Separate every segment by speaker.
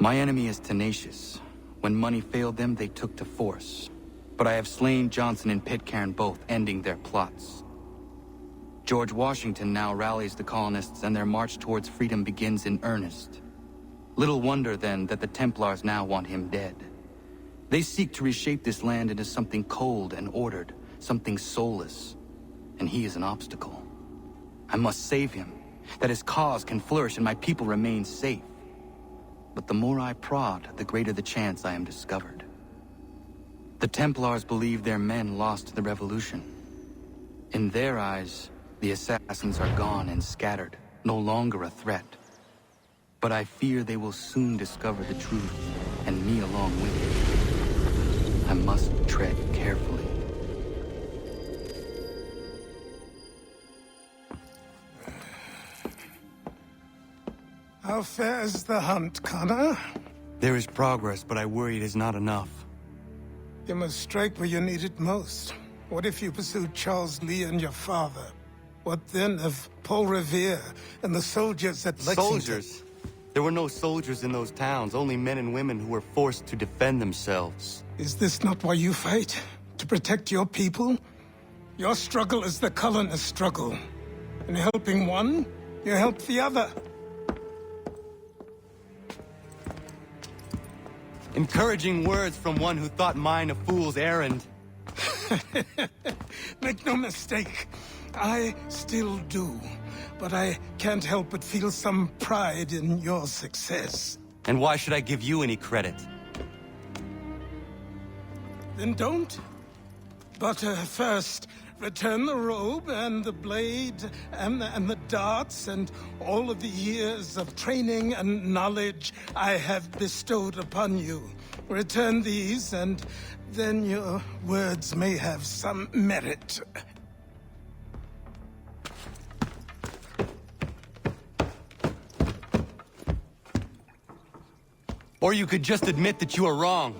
Speaker 1: My enemy is tenacious. When money failed them, they took to force. But I have slain Johnson and Pitcairn both, ending their plots. George Washington now rallies the colonists and their march towards freedom begins in earnest. Little wonder, then, that the Templars now want him dead. They seek to reshape this land into something cold and ordered, something soulless. And he is an obstacle. I must save him, that his cause can flourish and my people remain safe. But the more I prod, the greater the chance I am discovered. The Templars believe their men lost the revolution. In their eyes, the assassins are gone and scattered, no longer a threat. But I fear they will soon discover the truth, and me along with it. I must tread carefully.
Speaker 2: How fares the hunt, Connor?
Speaker 1: There is progress, but I worry it is not enough.
Speaker 2: You must strike where you need it most. What if you pursued Charles Lee and your father? What then of Paul Revere and the soldiers at Lexington?
Speaker 1: Soldiers? There were no soldiers in those towns, only men and women who were forced to defend themselves.
Speaker 2: Is this not why you fight? To protect your people? Your struggle is the colonists' struggle. In helping one, you help the other.
Speaker 1: Encouraging words from one who thought mine a fool's errand.
Speaker 2: Make no mistake, I still do. But I can't help but feel some pride in your success.
Speaker 1: And why should I give you any credit?
Speaker 2: Then don't. But first, return the robe and the blade and the darts and all of the years of training and knowledge I have bestowed upon you. Return these, and then your words may have some merit.
Speaker 1: Or you could just admit that you are wrong.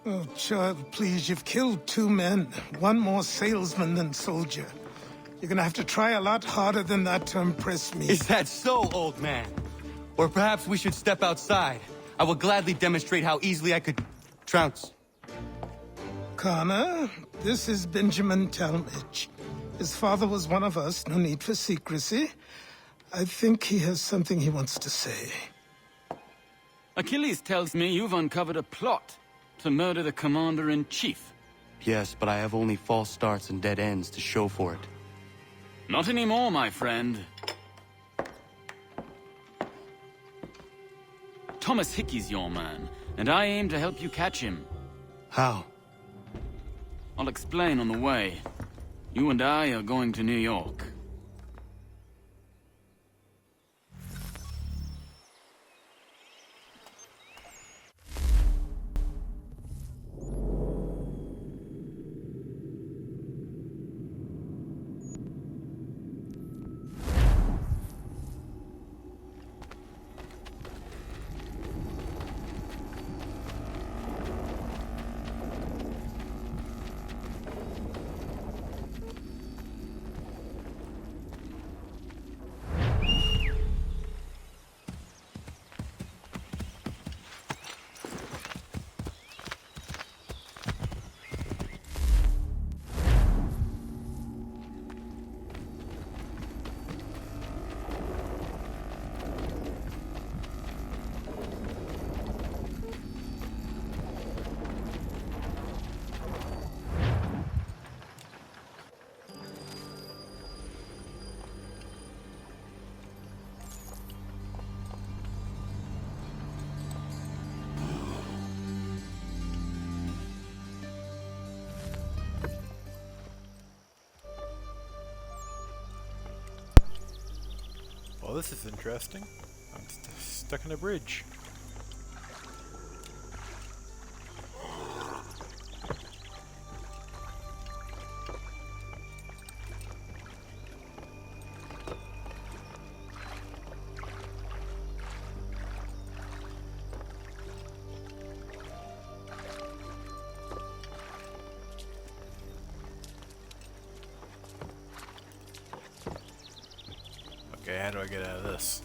Speaker 2: Oh, child, please, you've killed 2 men. One more salesman than soldier. You're gonna have to try a lot harder than that to impress me.
Speaker 1: Is that so, old man? Or perhaps we should step outside. I will gladly demonstrate how easily I could trounce.
Speaker 2: Connor, this is Benjamin Talmadge. His father was one of us, no need for secrecy. I think he has something he wants to say.
Speaker 3: Achilles tells me you've uncovered a plot to murder the Commander-in-Chief.
Speaker 1: Yes, but I have only false starts and dead ends to show for it.
Speaker 3: Not anymore, my friend. Thomas Hickey's your man, and I aim to help you catch him.
Speaker 1: How?
Speaker 3: I'll explain on the way. You and I are going to New York.
Speaker 4: Well, this is interesting. I'm stuck in a bridge. Okay, how do I get out of this?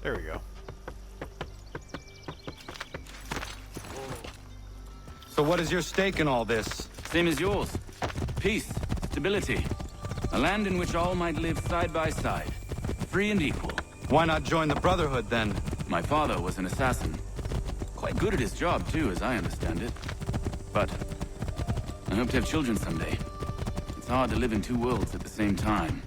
Speaker 4: There we go.
Speaker 1: So what is your stake in all this?
Speaker 3: Same as yours. Peace, stability. A land in which all might live side by side. Free and equal.
Speaker 1: Why not join the Brotherhood, then?
Speaker 3: My father was an assassin. Quite good at his job, too, as I understand it. But I hope to have children someday. It's hard to live in two worlds at the same time.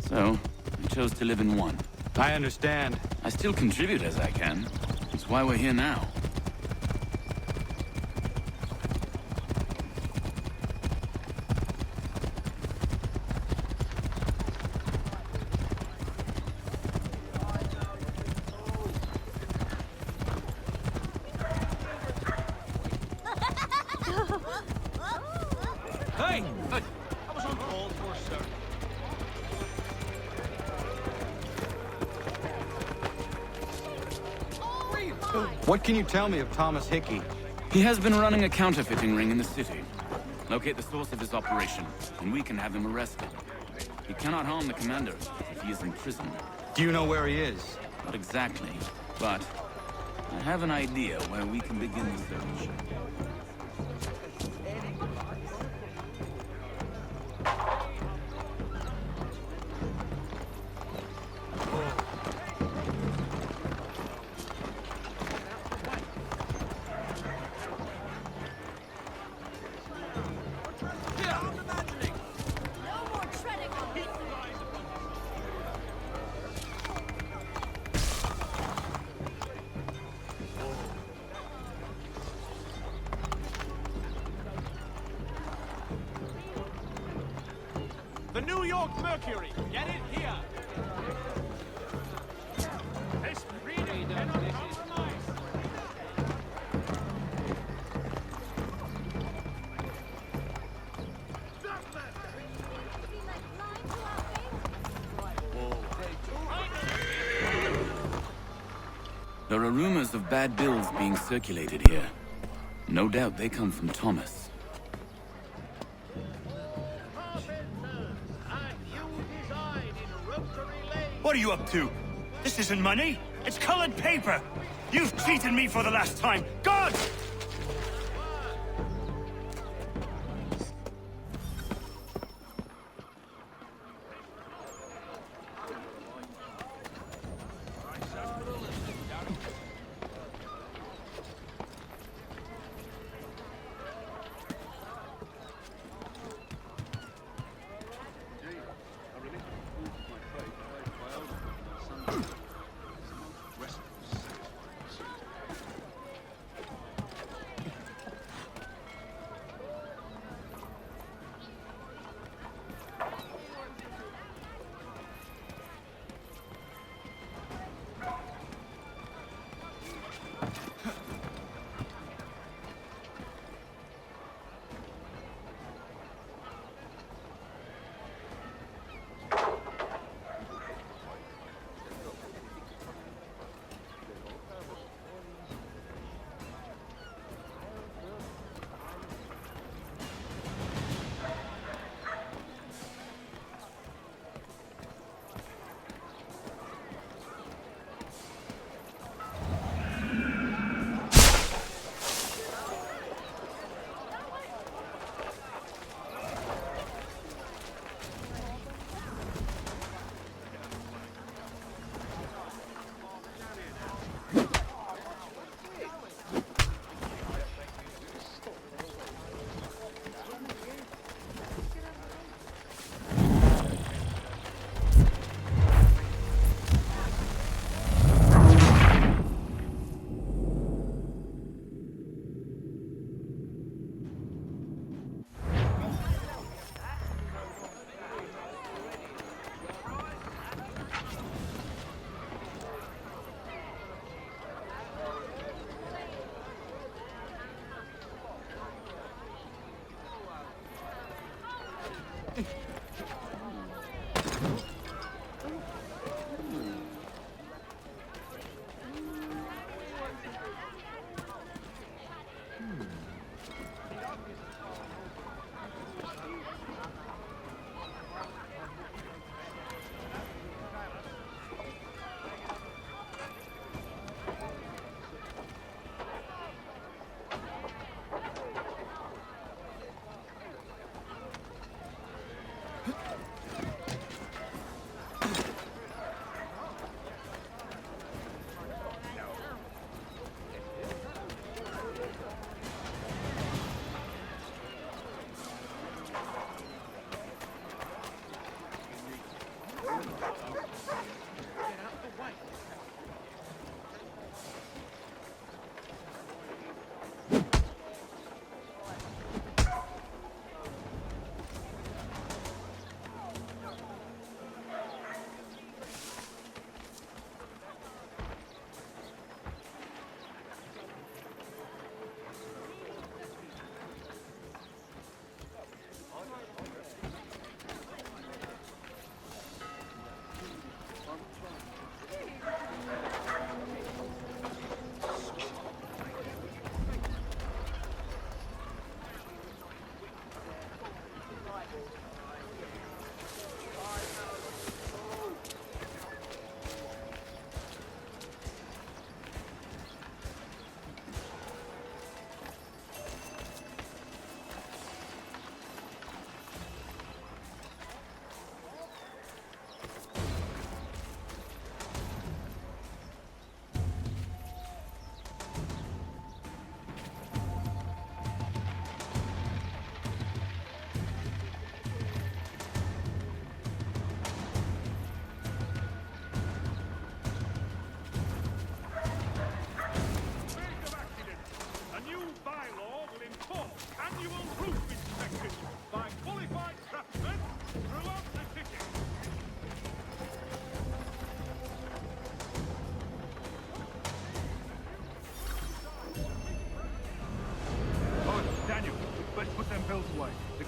Speaker 3: So, I chose to live in one.
Speaker 1: I understand.
Speaker 3: I still contribute as I can. That's why we're here now.
Speaker 5: Hey! I was on call for, sir.
Speaker 1: What can you tell me of Thomas Hickey?
Speaker 3: He has been running a counterfeiting ring in the city. Locate the source of his operation, and we can have him arrested. He cannot harm the commander if he is in prison.
Speaker 1: Do you know where he is?
Speaker 3: Not exactly, but I have an idea where we can begin the search.
Speaker 5: The New York Mercury! Get it here! This really cannot compromise!
Speaker 3: There are rumors of bad bills being circulated here. No doubt they come from Thomas.
Speaker 6: What are you up to? This isn't money. It's colored paper. You've cheated me for the last time. God!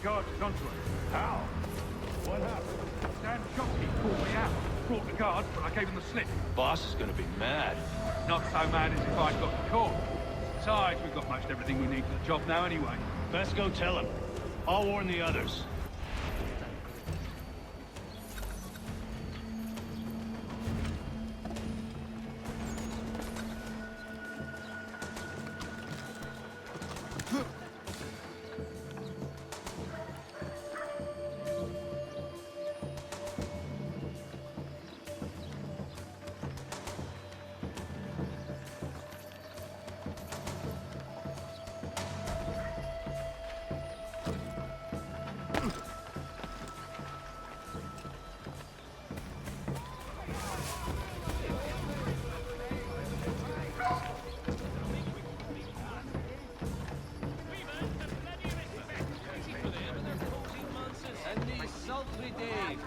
Speaker 7: Guards is onto us. How? What happened? Dan Jockey called me out. Brought the guards, but I gave him the slip.
Speaker 8: Boss is gonna be mad.
Speaker 7: Not so mad as if I'd got the call. Besides, we've got most everything we need for the job now anyway.
Speaker 8: Best go tell him. I'll warn the others.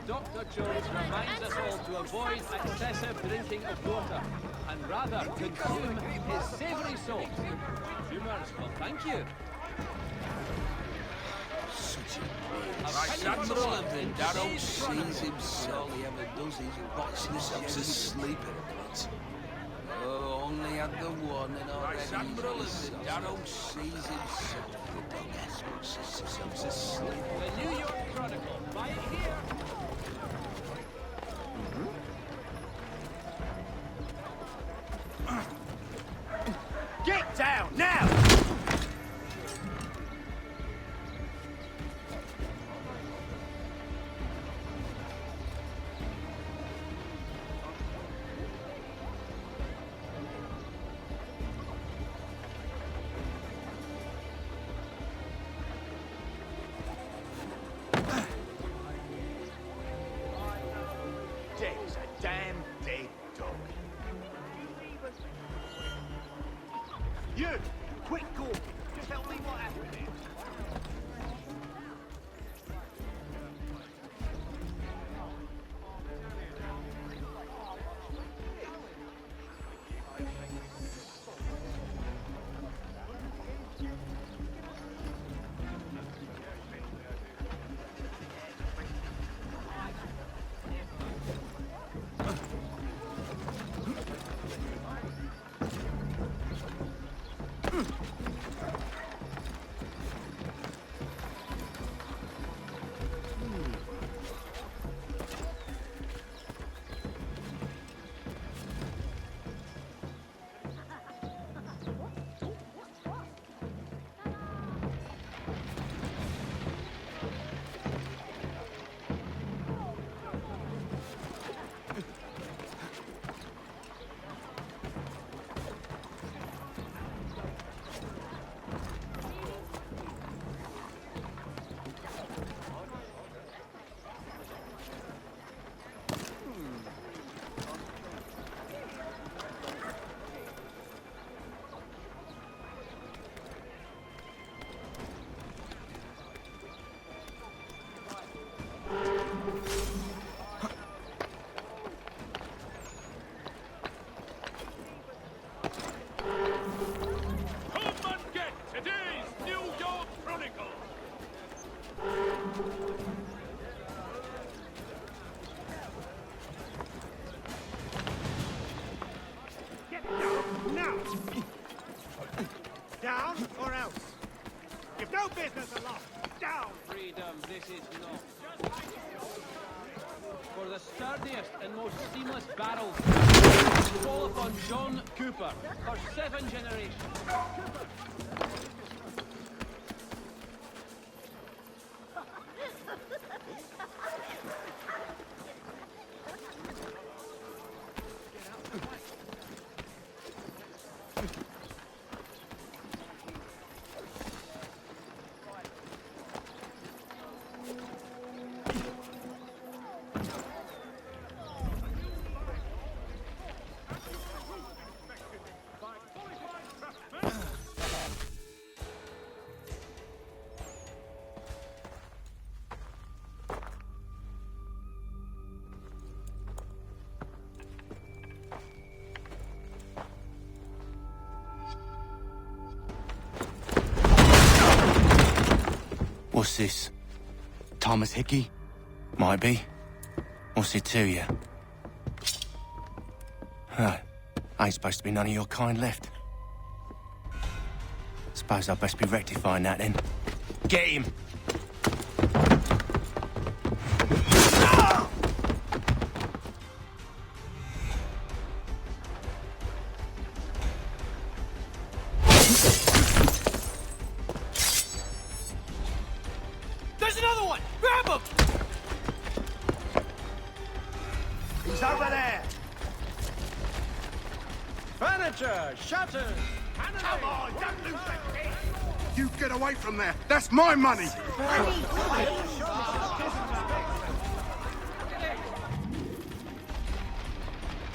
Speaker 9: Dr. Jones reminds us all to avoid excessive drinking of water and rather consume his savoury salts. Consumers, well, thank you.
Speaker 10: Such a Admiral and Darrow sees himself. All he ever does is box himself to sleep in a pit. Oh, only had the one and already Admiral and Darrow sees himself. The dog escorts himself to sleep.
Speaker 9: The New York Chronicle, right here.
Speaker 6: Get down, now! Dead's a damn dead dog. You! Quick talking! Tell me what happened here.
Speaker 5: business aloft! Down!
Speaker 9: Freedom, this is not. For the sturdiest and most seamless barrels, call upon John Cooper for 7 generations.
Speaker 11: What's this?
Speaker 1: Thomas Hickey?
Speaker 11: Might be. What's it to you? Right. Ain't supposed to be none of your kind left. Suppose I'd best be rectifying that then. Get him!
Speaker 5: There's another one! Grab him! He's over there! Furniture! Shutters! Come on, don't lose that kid!
Speaker 12: You get away from there! That's my money!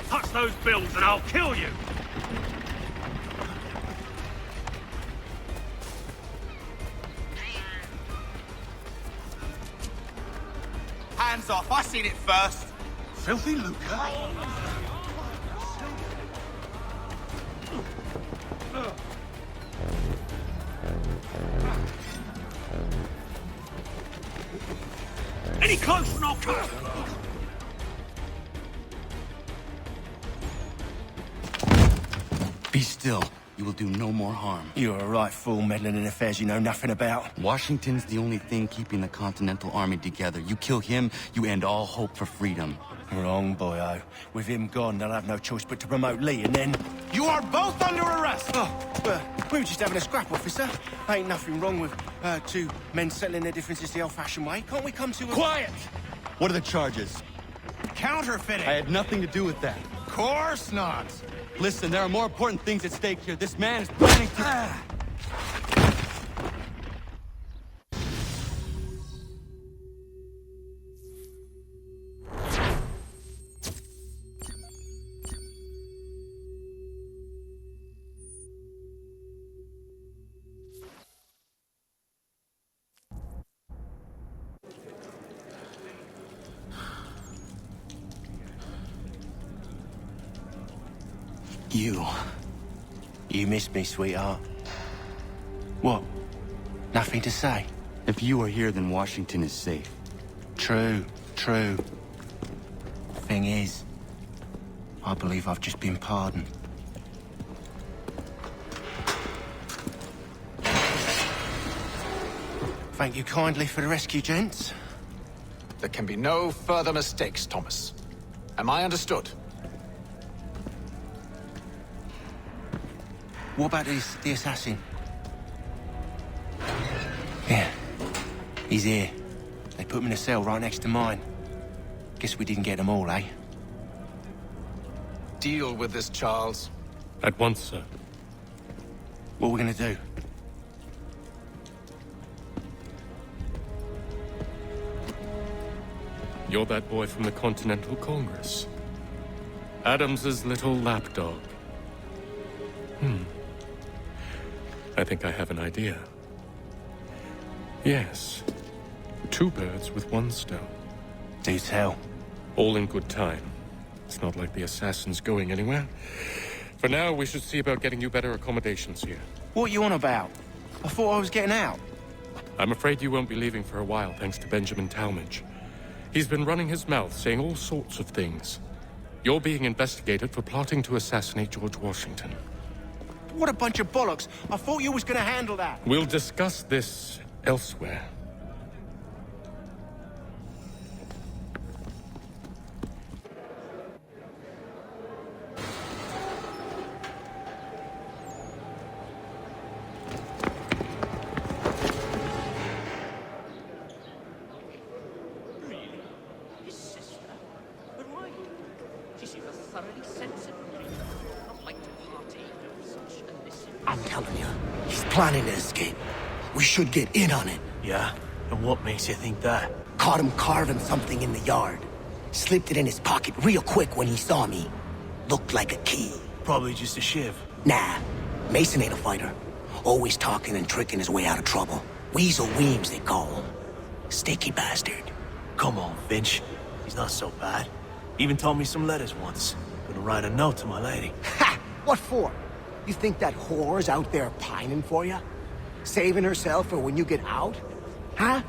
Speaker 6: Touch those bills and I'll kill you!
Speaker 5: Hands off, I seen it first!
Speaker 12: Filthy lucre?
Speaker 6: Any closer and I'll cut!
Speaker 1: Be still. You will do no more harm.
Speaker 11: You're a right fool meddling in affairs you know nothing about.
Speaker 1: Washington's the only thing keeping the Continental Army together. You kill him, you end all hope for freedom.
Speaker 11: Wrong, boyo. With him gone, they'll have no choice but to promote Lee, and then...
Speaker 5: You are both under arrest!
Speaker 11: Oh, but we were just having a scrap, officer. Ain't nothing wrong with two men settling their differences the old-fashioned way. Can't we come to a...
Speaker 1: Quiet! What are the charges?
Speaker 5: Counterfeiting!
Speaker 1: I had nothing to do with that.
Speaker 5: Course not!
Speaker 1: Listen, there are more important things at stake here. This man is planning to...
Speaker 11: You missed me, sweetheart. What? Nothing to say?
Speaker 1: If you are here, then Washington is safe.
Speaker 11: True. Thing is, I believe I've just been pardoned. Thank you kindly for the rescue, gents.
Speaker 13: There can be no further mistakes, Thomas. Am I understood?
Speaker 11: What about the assassin? Yeah. He's here. They put him in a cell right next to mine. Guess we didn't get them all, eh?
Speaker 13: Deal with this, Charles.
Speaker 14: At once, sir.
Speaker 11: What are we gonna do?
Speaker 14: You're that boy from the Continental Congress. Adams's little lapdog. I think I have an idea. Yes. 2 birds with 1 stone.
Speaker 11: Do tell.
Speaker 14: All in good time. It's not like the assassin's going anywhere. For now, we should see about getting you better accommodations here.
Speaker 11: What are you on about? I thought I was getting out.
Speaker 14: I'm afraid you won't be leaving for a while, thanks to Benjamin Talmadge. He's been running his mouth, saying all sorts of things. You're being investigated for plotting to assassinate George Washington.
Speaker 11: What a bunch of bollocks. I thought you was gonna handle that.
Speaker 14: We'll discuss this elsewhere.
Speaker 15: His sister? But why? She seems a thoroughly sensible creature. Not like to partake of such illicit...
Speaker 11: I'm telling you, he's planning to escape. We should get in on it.
Speaker 10: Yeah? And what makes you think that?
Speaker 11: Caught him carving something in the yard. Slipped it in his pocket real quick when he saw me. Looked like a key.
Speaker 10: Probably just a shiv.
Speaker 11: Nah, Mason ain't a fighter. Always talking and tricking his way out of trouble. Weasel Weems, they call him. Sticky bastard.
Speaker 10: Come on, Finch. He's not so bad. Even told me some letters once. Gonna write a note to my lady.
Speaker 11: Ha! What for? You think that whore's out there pining for you? Saving herself for when you get out? Huh?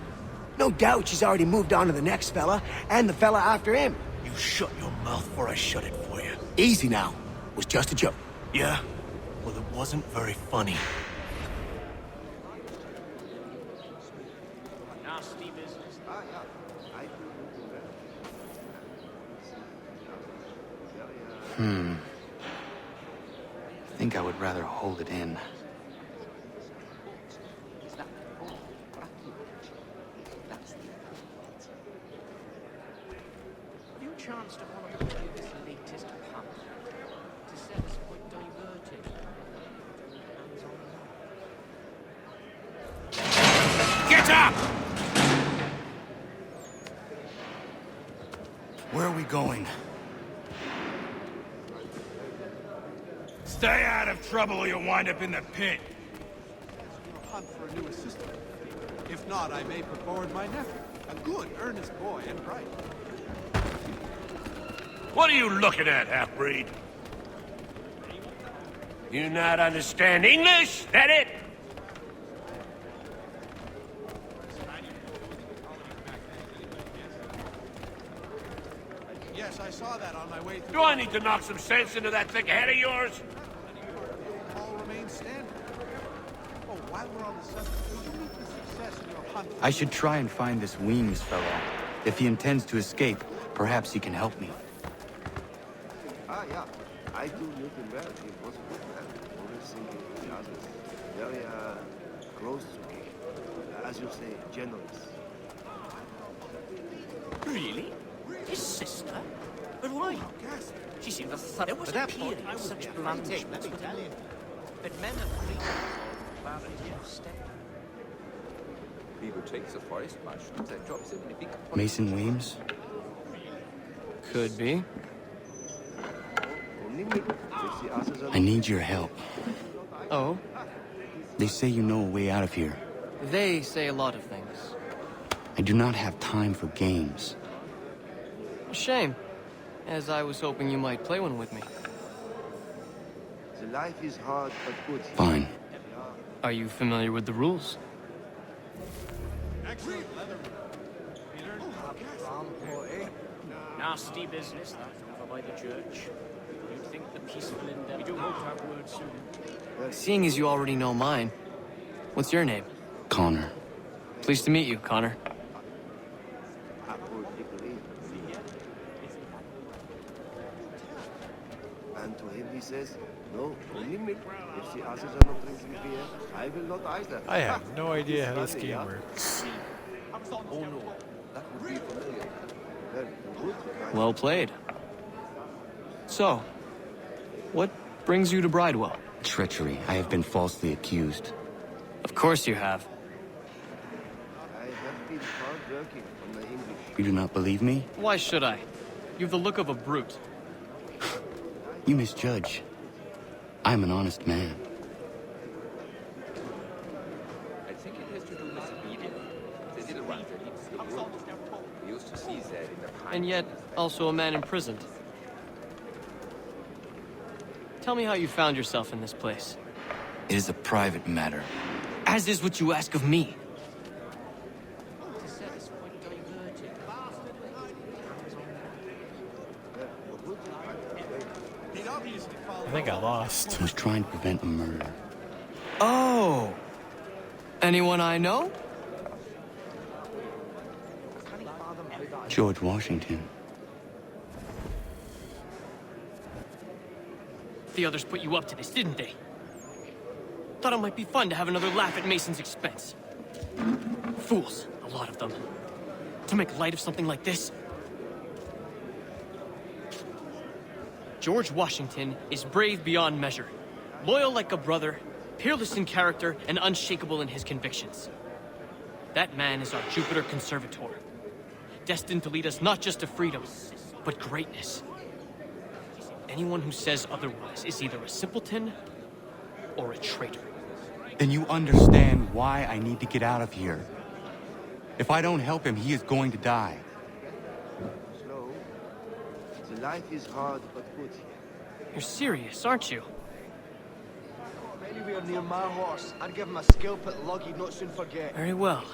Speaker 11: No doubt she's already moved on to the next fella, and the fella after him.
Speaker 10: You shut your mouth before I shut it for you.
Speaker 11: Easy now. Was just a joke.
Speaker 10: Yeah? Well, it wasn't very funny.
Speaker 15: Nasty business.
Speaker 1: I think I would rather hold it in.
Speaker 15: Have you chanced upon a copy of this latest pamphlet? It says quite diverting. Hands on.
Speaker 6: Get up!
Speaker 1: Where are we going?
Speaker 6: Stay out of trouble or you'll wind up in the pit.
Speaker 12: Hunt for a new assistant. If not, I may put forward my nephew. A good, earnest boy and bright.
Speaker 6: What are you looking at, half-breed? You not understand English? That it?
Speaker 12: Yes, I saw that on my way through.
Speaker 6: Do I need to knock some sense into that thick head of yours?
Speaker 12: All remain standing. Oh, while we're on the subject, will you meet the success in your hunt?
Speaker 1: I should try and find this Weems fellow. If he intends to escape, perhaps he can help me.
Speaker 16: Yeah. I do little well. He was a good man. Always thinking of the others. Very, close to me. As you say, generous.
Speaker 15: Really? His sister? But why? She seemed a thorough... Was a period of such blandishments with him. But men of great...
Speaker 17: People takes a forest mushroom that drops in a big...
Speaker 1: Mason Weems?
Speaker 18: Could be.
Speaker 1: I need your help.
Speaker 18: Oh?
Speaker 1: They say you know a way out of here.
Speaker 18: They say a lot of things.
Speaker 1: I do not have time for games.
Speaker 18: Shame, as I was hoping you might play one with me.
Speaker 16: The life is hard but good.
Speaker 1: Fine.
Speaker 18: Are you familiar with the rules?
Speaker 12: Excellent leather.
Speaker 15: Nasty business, that, over by the church. You'd think the peaceful endeavor... We do hope to have word soon.
Speaker 18: Seeing as you already know mine, what's your name?
Speaker 1: Connor.
Speaker 18: Pleased to meet you, Connor.
Speaker 16: And to him he says, no, only milk. If the others are not drinking beer, I will not either.
Speaker 4: I have no idea how this game works.
Speaker 17: Oh no, that would be familiar.
Speaker 18: Well played. So, what brings you to Bridewell?
Speaker 1: Treachery. I have been falsely accused.
Speaker 18: Of course you have.
Speaker 16: I have been hard working on my English.
Speaker 1: You do not believe me?
Speaker 18: Why should I? You've the look of a brute.
Speaker 1: You misjudge. I'm an honest man.
Speaker 17: I think it has to do with speeding. The little one that eats the wood. We used to see that in the pine.
Speaker 18: And yet, also a man imprisoned. Tell me how you found yourself in this place.
Speaker 1: It is a private matter.
Speaker 18: As is what you ask of me.
Speaker 4: I think I lost.
Speaker 1: I was trying to prevent a murder.
Speaker 18: Oh! Anyone I know?
Speaker 1: George Washington.
Speaker 18: The others put you up to this, didn't they? Thought it might be fun to have another laugh at Mason's expense. Fools, a lot of them. To make light of something like this. George Washington is brave beyond measure, loyal like a brother, peerless in character, and unshakable in his convictions. That man is our Jupiter Conservator, destined to lead us not just to freedom, but greatness. Anyone who says otherwise is either a simpleton or a traitor.
Speaker 1: Then you understand why I need to get out of here. If I don't help him, he is going to die.
Speaker 16: Slow. The life is hard but good here.
Speaker 18: You're serious, aren't you?
Speaker 11: Anywhere near my horse, I'd give him a scalp at lug he'd not soon forget.
Speaker 18: Very well.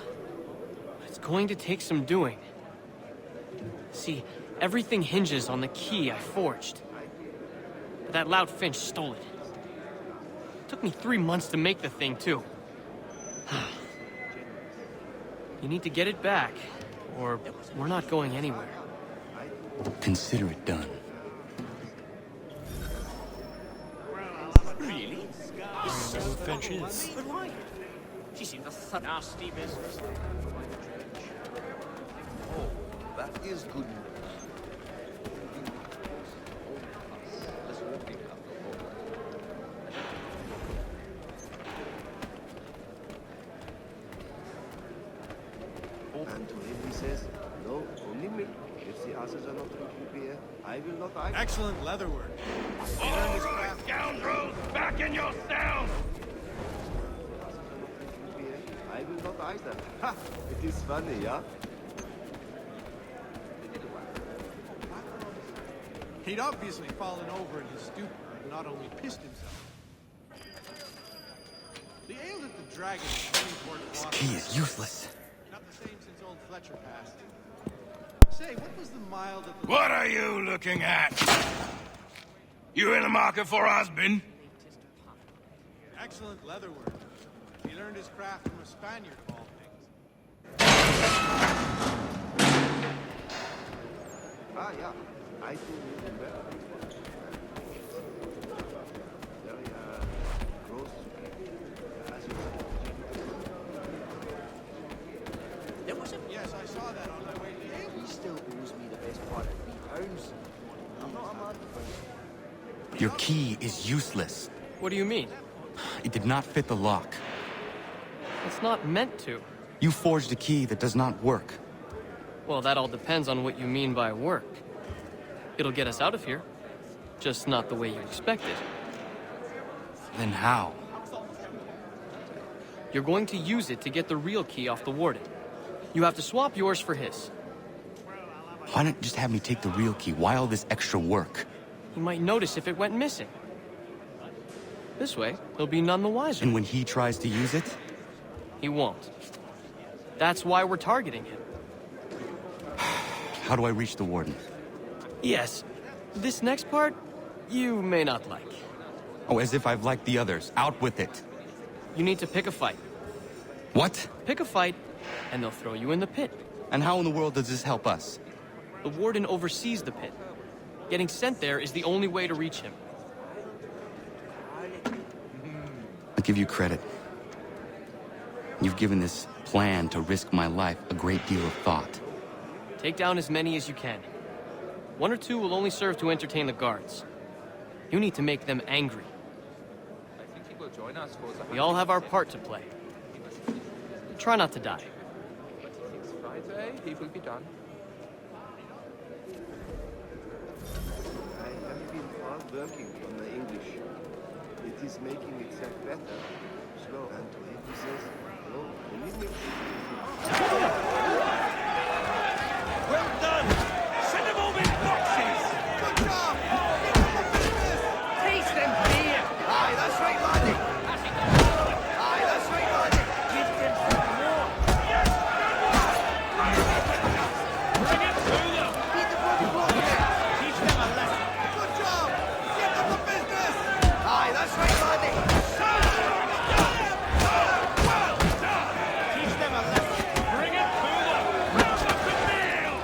Speaker 18: It's going to take some doing. See, everything hinges on the key I forged. But that loud Finch stole it. Took me 3 months to make the thing, too. You need to get it back, or we're not going anywhere.
Speaker 1: Consider it done.
Speaker 9: Really?
Speaker 4: Finch is.
Speaker 15: But why? She seemed a nasty business.
Speaker 16: Oh, that is good. And to him he says, no, only milk. If the others are not drinking beer, I will not either.
Speaker 12: Excellent leatherwork.
Speaker 7: All right, scoundrels, back in your cells!
Speaker 16: I will not either. Ha! It is funny, yeah?
Speaker 12: He'd obviously fallen over in his stupor and not only pissed himself. The ale that the dragon is bringing toward
Speaker 1: This
Speaker 12: Boston
Speaker 1: key is useless.
Speaker 12: not the same since old Fletcher passed. Say, what was the mile that the...
Speaker 6: What are you looking at? You in the market for a husband?
Speaker 12: Excellent leatherwork. He learned his craft from a Spaniard, of all things.
Speaker 16: Ah, yeah. I do remember. Very, gross. As you
Speaker 15: There was a...
Speaker 12: Yes, I saw that on my way to the
Speaker 11: He still owes me the best part of £3. I'm not a mad person.
Speaker 1: Your key is useless.
Speaker 18: What do you mean?
Speaker 1: It did not fit the lock.
Speaker 18: It's not meant to.
Speaker 1: You forged a key that does not work.
Speaker 18: Well, that all depends on what you mean by work. It'll get us out of here. Just not the way you expected.
Speaker 1: Then how?
Speaker 18: You're going to use it to get the real key off the warden. You have to swap yours for his.
Speaker 1: Why not just have me take the real key? Why all this extra work?
Speaker 18: He might notice if it went missing. This way, he'll be none the wiser.
Speaker 1: And when he tries to use it?
Speaker 18: He won't. That's why we're targeting him.
Speaker 1: How do I reach the warden?
Speaker 18: Yes. This next part, you may not like.
Speaker 1: Oh, as if I've liked the others. Out with it.
Speaker 18: You need to pick a fight.
Speaker 1: What?
Speaker 18: Pick a fight, and they'll throw you in the pit.
Speaker 1: And how in the world does this help us?
Speaker 18: The warden oversees the pit. Getting sent there is the only way to reach him.
Speaker 1: I'll give you credit. You've given this plan to risk my life a great deal of thought.
Speaker 18: Take down as many as you can. 1 or 2 will only serve to entertain the guards. You need to make them angry.
Speaker 17: I think he will join us for the...
Speaker 18: We all have our part to play. Try not to die.
Speaker 17: But he thinks Friday he will be done.
Speaker 16: I have been hard working on my English. It is making itself better. Slow. And to him he says, no, only milk.
Speaker 6: Well done! Send them all in boxes!
Speaker 12: Good job!
Speaker 15: Taste them beer!
Speaker 11: Aye, that's right, laddie. Aye, that's right, laddie.
Speaker 15: Give them some more! Bring it to them!
Speaker 11: Beat the bloody block again.
Speaker 15: Teach them a lesson!
Speaker 12: Good job! Get them the business!
Speaker 11: Aye, that's right, laddie.
Speaker 15: Teach them a lesson! Bring it to them! Round up the meal!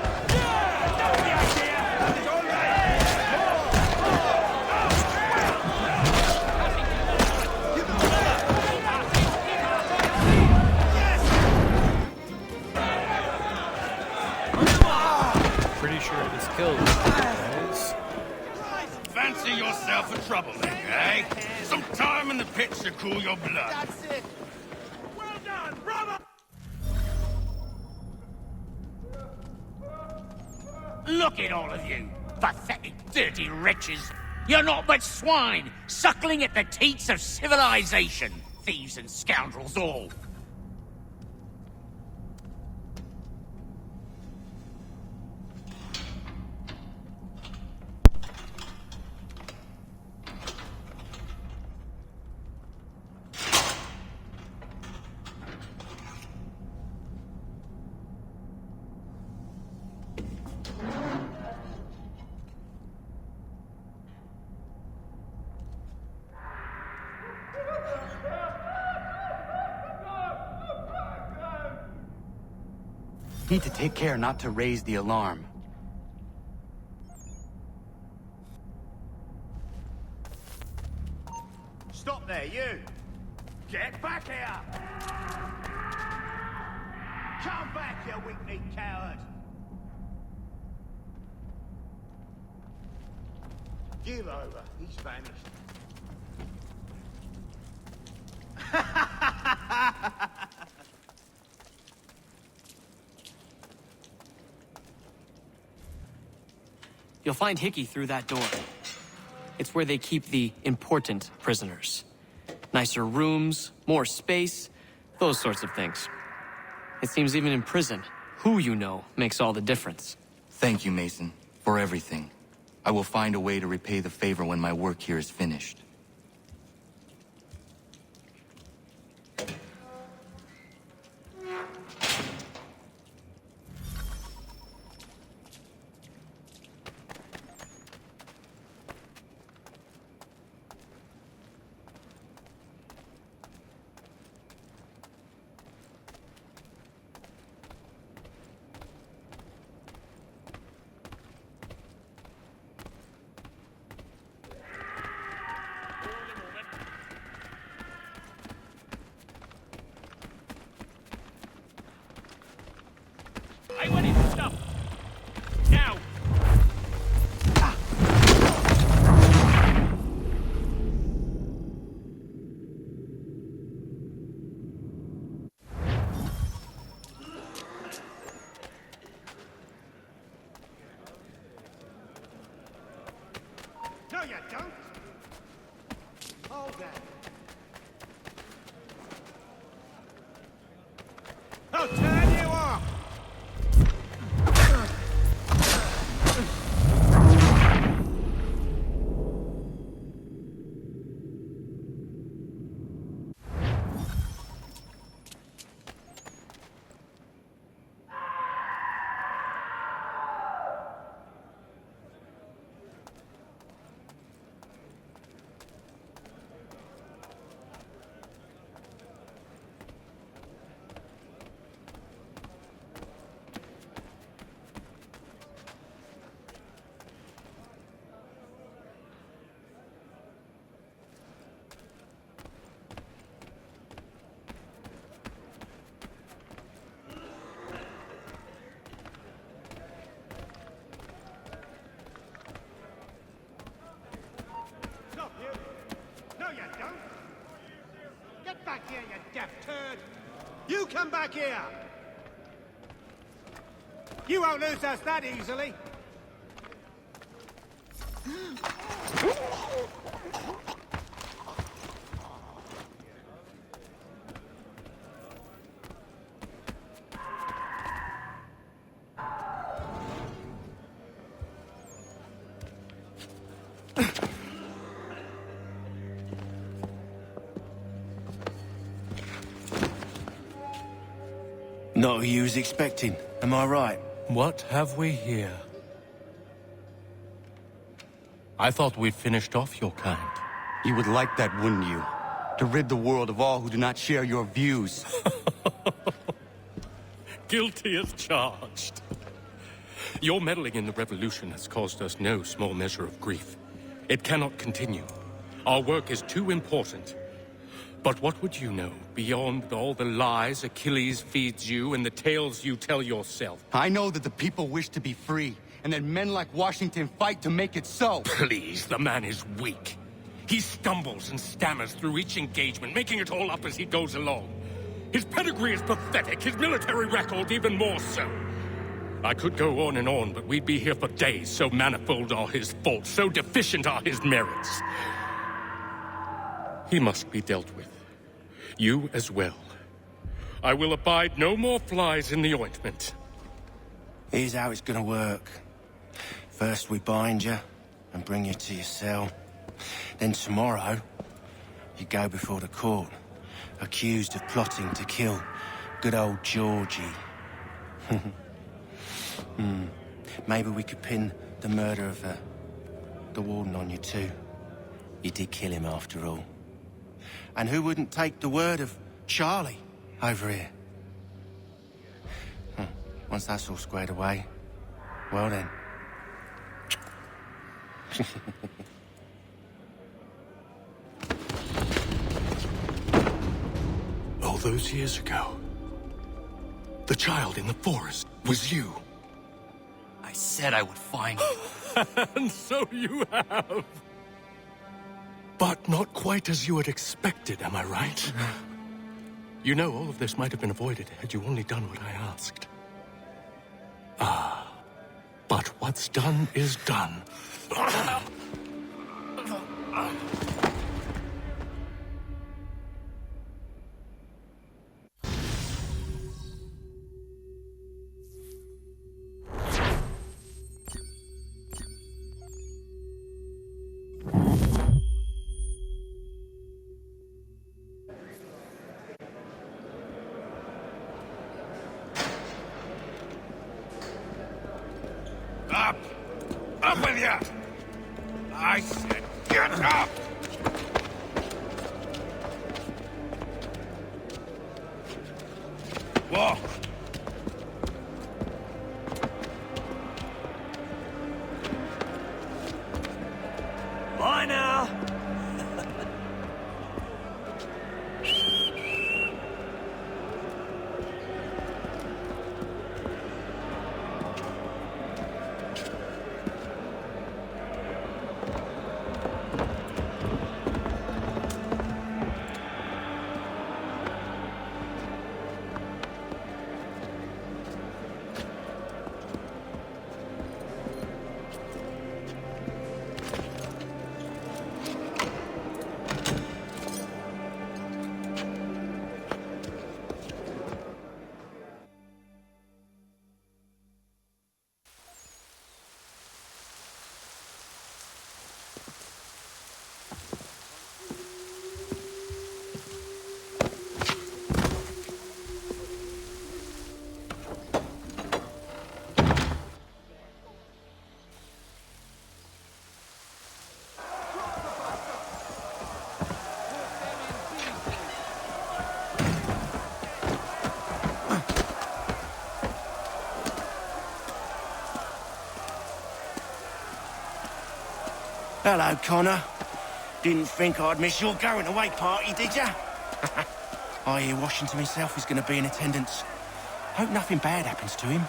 Speaker 6: Fancy yourself a troublemaker, eh? Some time in the pits to cool your blood.
Speaker 5: That's it. Well done, brother!
Speaker 19: Look at all of you, pathetic, dirty wretches. You're not but swine, suckling at the teats of civilization. Thieves and scoundrels all.
Speaker 1: Need to take care not to raise the alarm.
Speaker 5: Stop there, you! Get back here! Come back, you weak-kneed coward! Give over. He's vanished.
Speaker 18: You'll find Hickey through that door. It's where they keep the important prisoners. Nicer rooms, more space, those sorts of things. It seems even in prison, who you know makes all the difference.
Speaker 1: Thank you, Mason, for everything. I will find a way to repay the favor when my work here is finished.
Speaker 19: I want his stuff. Now.
Speaker 5: No, you don't! Hold that. I'll turn you off! Stop, you! No, you don't! Get back here, you deaf turd! You come back here! You won't lose us that easily!
Speaker 20: Not who you was expecting, am I right?
Speaker 14: What have we here? I thought we'd finished off your kind.
Speaker 1: You would like that, wouldn't you? To rid the world of all who do not share your views.
Speaker 14: Guilty as charged. Your meddling in the revolution has caused us no small measure of grief. It cannot continue. Our work is too important. But what would you know beyond all the lies Achilles feeds you and the tales you tell yourself?
Speaker 1: I know that the people wish to be free, and then men like Washington fight to make it so.
Speaker 14: Please, the man is weak. He stumbles and stammers through each engagement, making it all up as he goes along. His pedigree is pathetic, his military record even more so. I could go on and on, but we'd be here for days, so manifold are his faults, so deficient are his merits. He must be dealt with. You as well. I will abide no more flies in the ointment.
Speaker 20: Here's how it's gonna work. First we bind you and bring you to your cell. Then tomorrow, you go before the court, accused of plotting to kill good old Georgie. Maybe we could pin the murder of the warden on you too. You did kill him after all. And who wouldn't take the word of Charlie over here? Once that's all squared away, well then.
Speaker 14: All those years ago, the child in the forest was you.
Speaker 1: I said I would find you.
Speaker 14: And so you have. But not quite as you had expected, am I right? You know, all of this might have been avoided had you only done what I asked. But what's done is done.
Speaker 5: Up! Up with you! I said get up! Walk!
Speaker 10: Bye now!
Speaker 20: Hello, Connor. Didn't think I'd miss your going away party, did ya? I hear Washington himself is going to be in attendance. Hope nothing bad happens to him.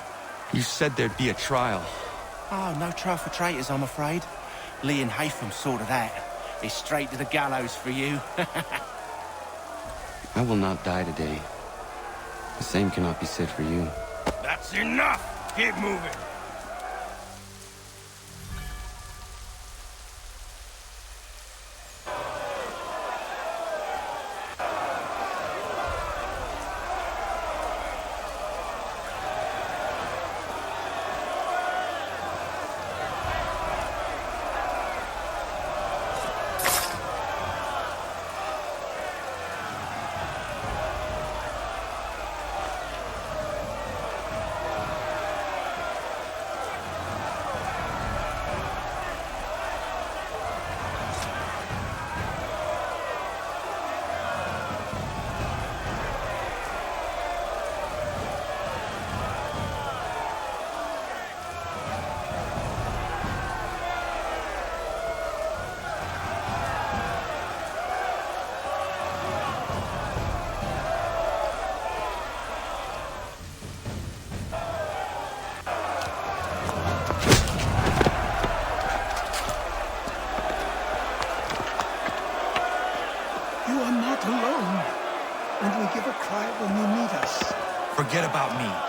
Speaker 1: You said there'd be a trial.
Speaker 20: Oh, no trial for traitors, I'm afraid. Lee and Haytham sorted that. It's straight to the gallows for you.
Speaker 1: I will not die today. The same cannot be said for you.
Speaker 5: That's enough! Keep moving!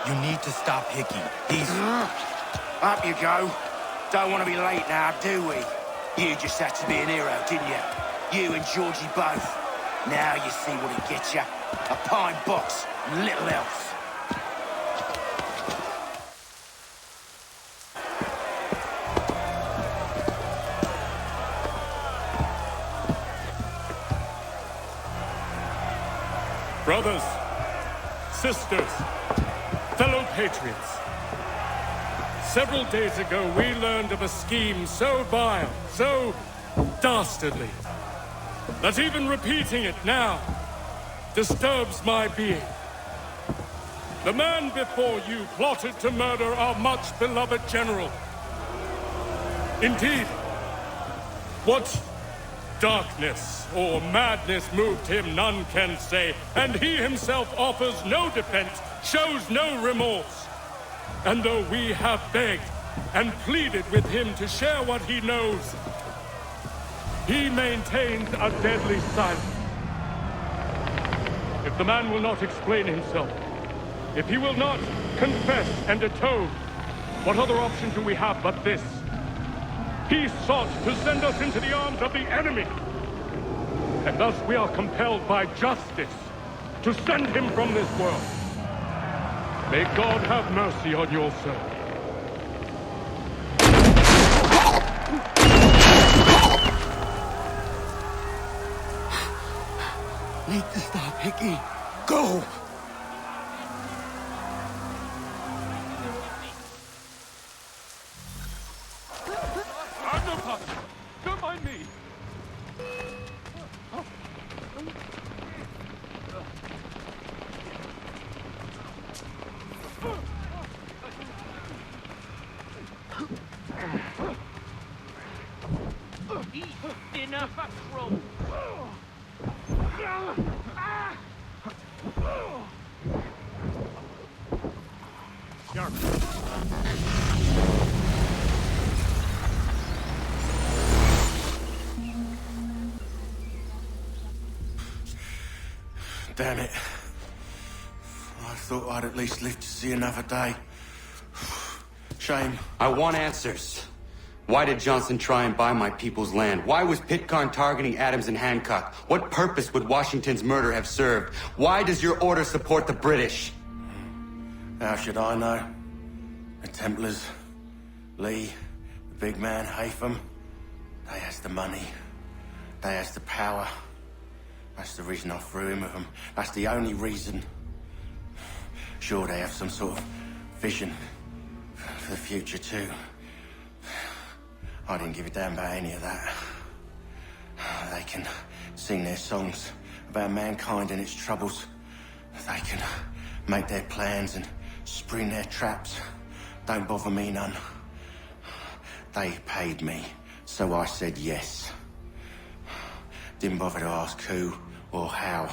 Speaker 20: You need to stop Hickey. He's... Up you go. Don't want to be late now, do we? You just had to be an hero, didn't you? You and Georgie both. Now you see what it gets you. A pine box, and little else.
Speaker 14: Brothers, sisters, fellow patriots. Several days ago, we learned of a scheme so vile, so dastardly, that even repeating it now disturbs my being. The man before you plotted to murder our much-beloved general. Indeed, what darkness or madness moved him, none can say, and he himself offers no defense, shows no remorse. And though we have begged and pleaded with him to share what he knows, he maintains a deadly silence. If the man will not explain himself, if he will not confess and atone, what other option do we have but this? He sought to send us into the arms of the enemy. And thus we are compelled by justice to send him from this world. May God have mercy on your soul.
Speaker 11: Need to stop Hickey. Go!
Speaker 7: I'm no puppet. Don't mind me.
Speaker 15: Dinner patrol.
Speaker 20: Damn it. I thought I'd at least live to see another day. Shame.
Speaker 1: I want answers. Why did Johnson try and buy my people's land? Why was Pitcairn targeting Adams and Hancock? What purpose would Washington's murder have served? Why does your order support the British?
Speaker 20: How should I know? The Templars, Lee, the big man, Haytham, they has the money. They has the power. That's the reason I threw in with them. That's the only reason. Sure, they have some sort of vision for the future too. I didn't give a damn about any of that. They can sing their songs about mankind and its troubles. They can make their plans and spring their traps. Don't bother me none. They paid me, so I said yes. Didn't bother to ask who, or how,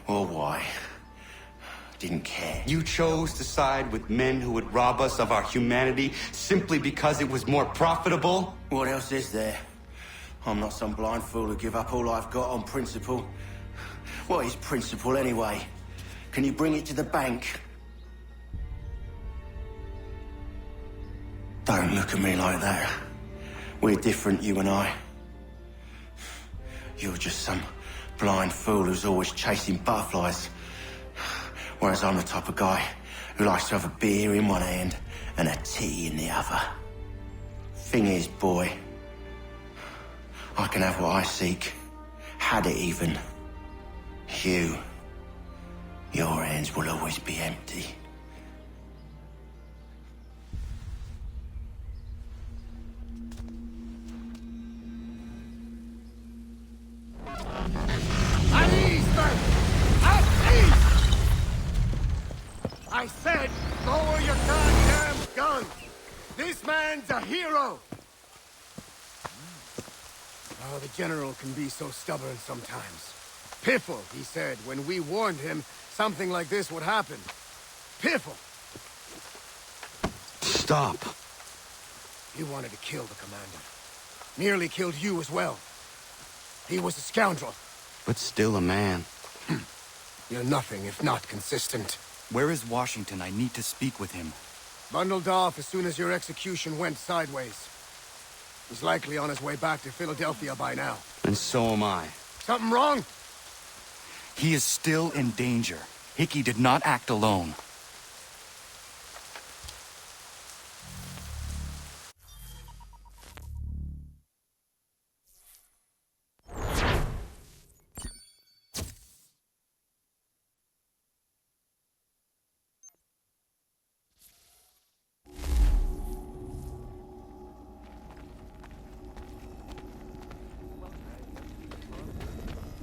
Speaker 20: or why. Didn't care.
Speaker 1: You chose to side with men who would rob us of our humanity simply because it was more profitable?
Speaker 20: What else is there? I'm not some blind fool who give up all I've got on principle. What is principle anyway? Can you bring it to the bank? Don't look at me like that. We're different, you and I. You're just some blind fool who's always chasing butterflies. Whereas I'm the type of guy who likes to have a beer in one hand and a tea in the other. Thing is, boy, I can have what I seek. Had it even. Your hands will always be empty.
Speaker 11: At ease, men! At ease! I said, lower your goddamn guns! This man's a hero! Oh, the General can be so stubborn sometimes. Piffle, he said, when we warned him something like this would happen. Piffle!
Speaker 1: Stop.
Speaker 11: He wanted to kill the commander. Nearly killed you as well. He was a scoundrel.
Speaker 1: But still a man.
Speaker 11: You're nothing if not consistent.
Speaker 1: Where is Washington? I need to speak with him.
Speaker 11: Bundled off as soon as your execution went sideways. He's likely on his way back to Philadelphia by now.
Speaker 1: And so am I.
Speaker 11: Something wrong?
Speaker 1: He is still in danger. Hickey did not act alone.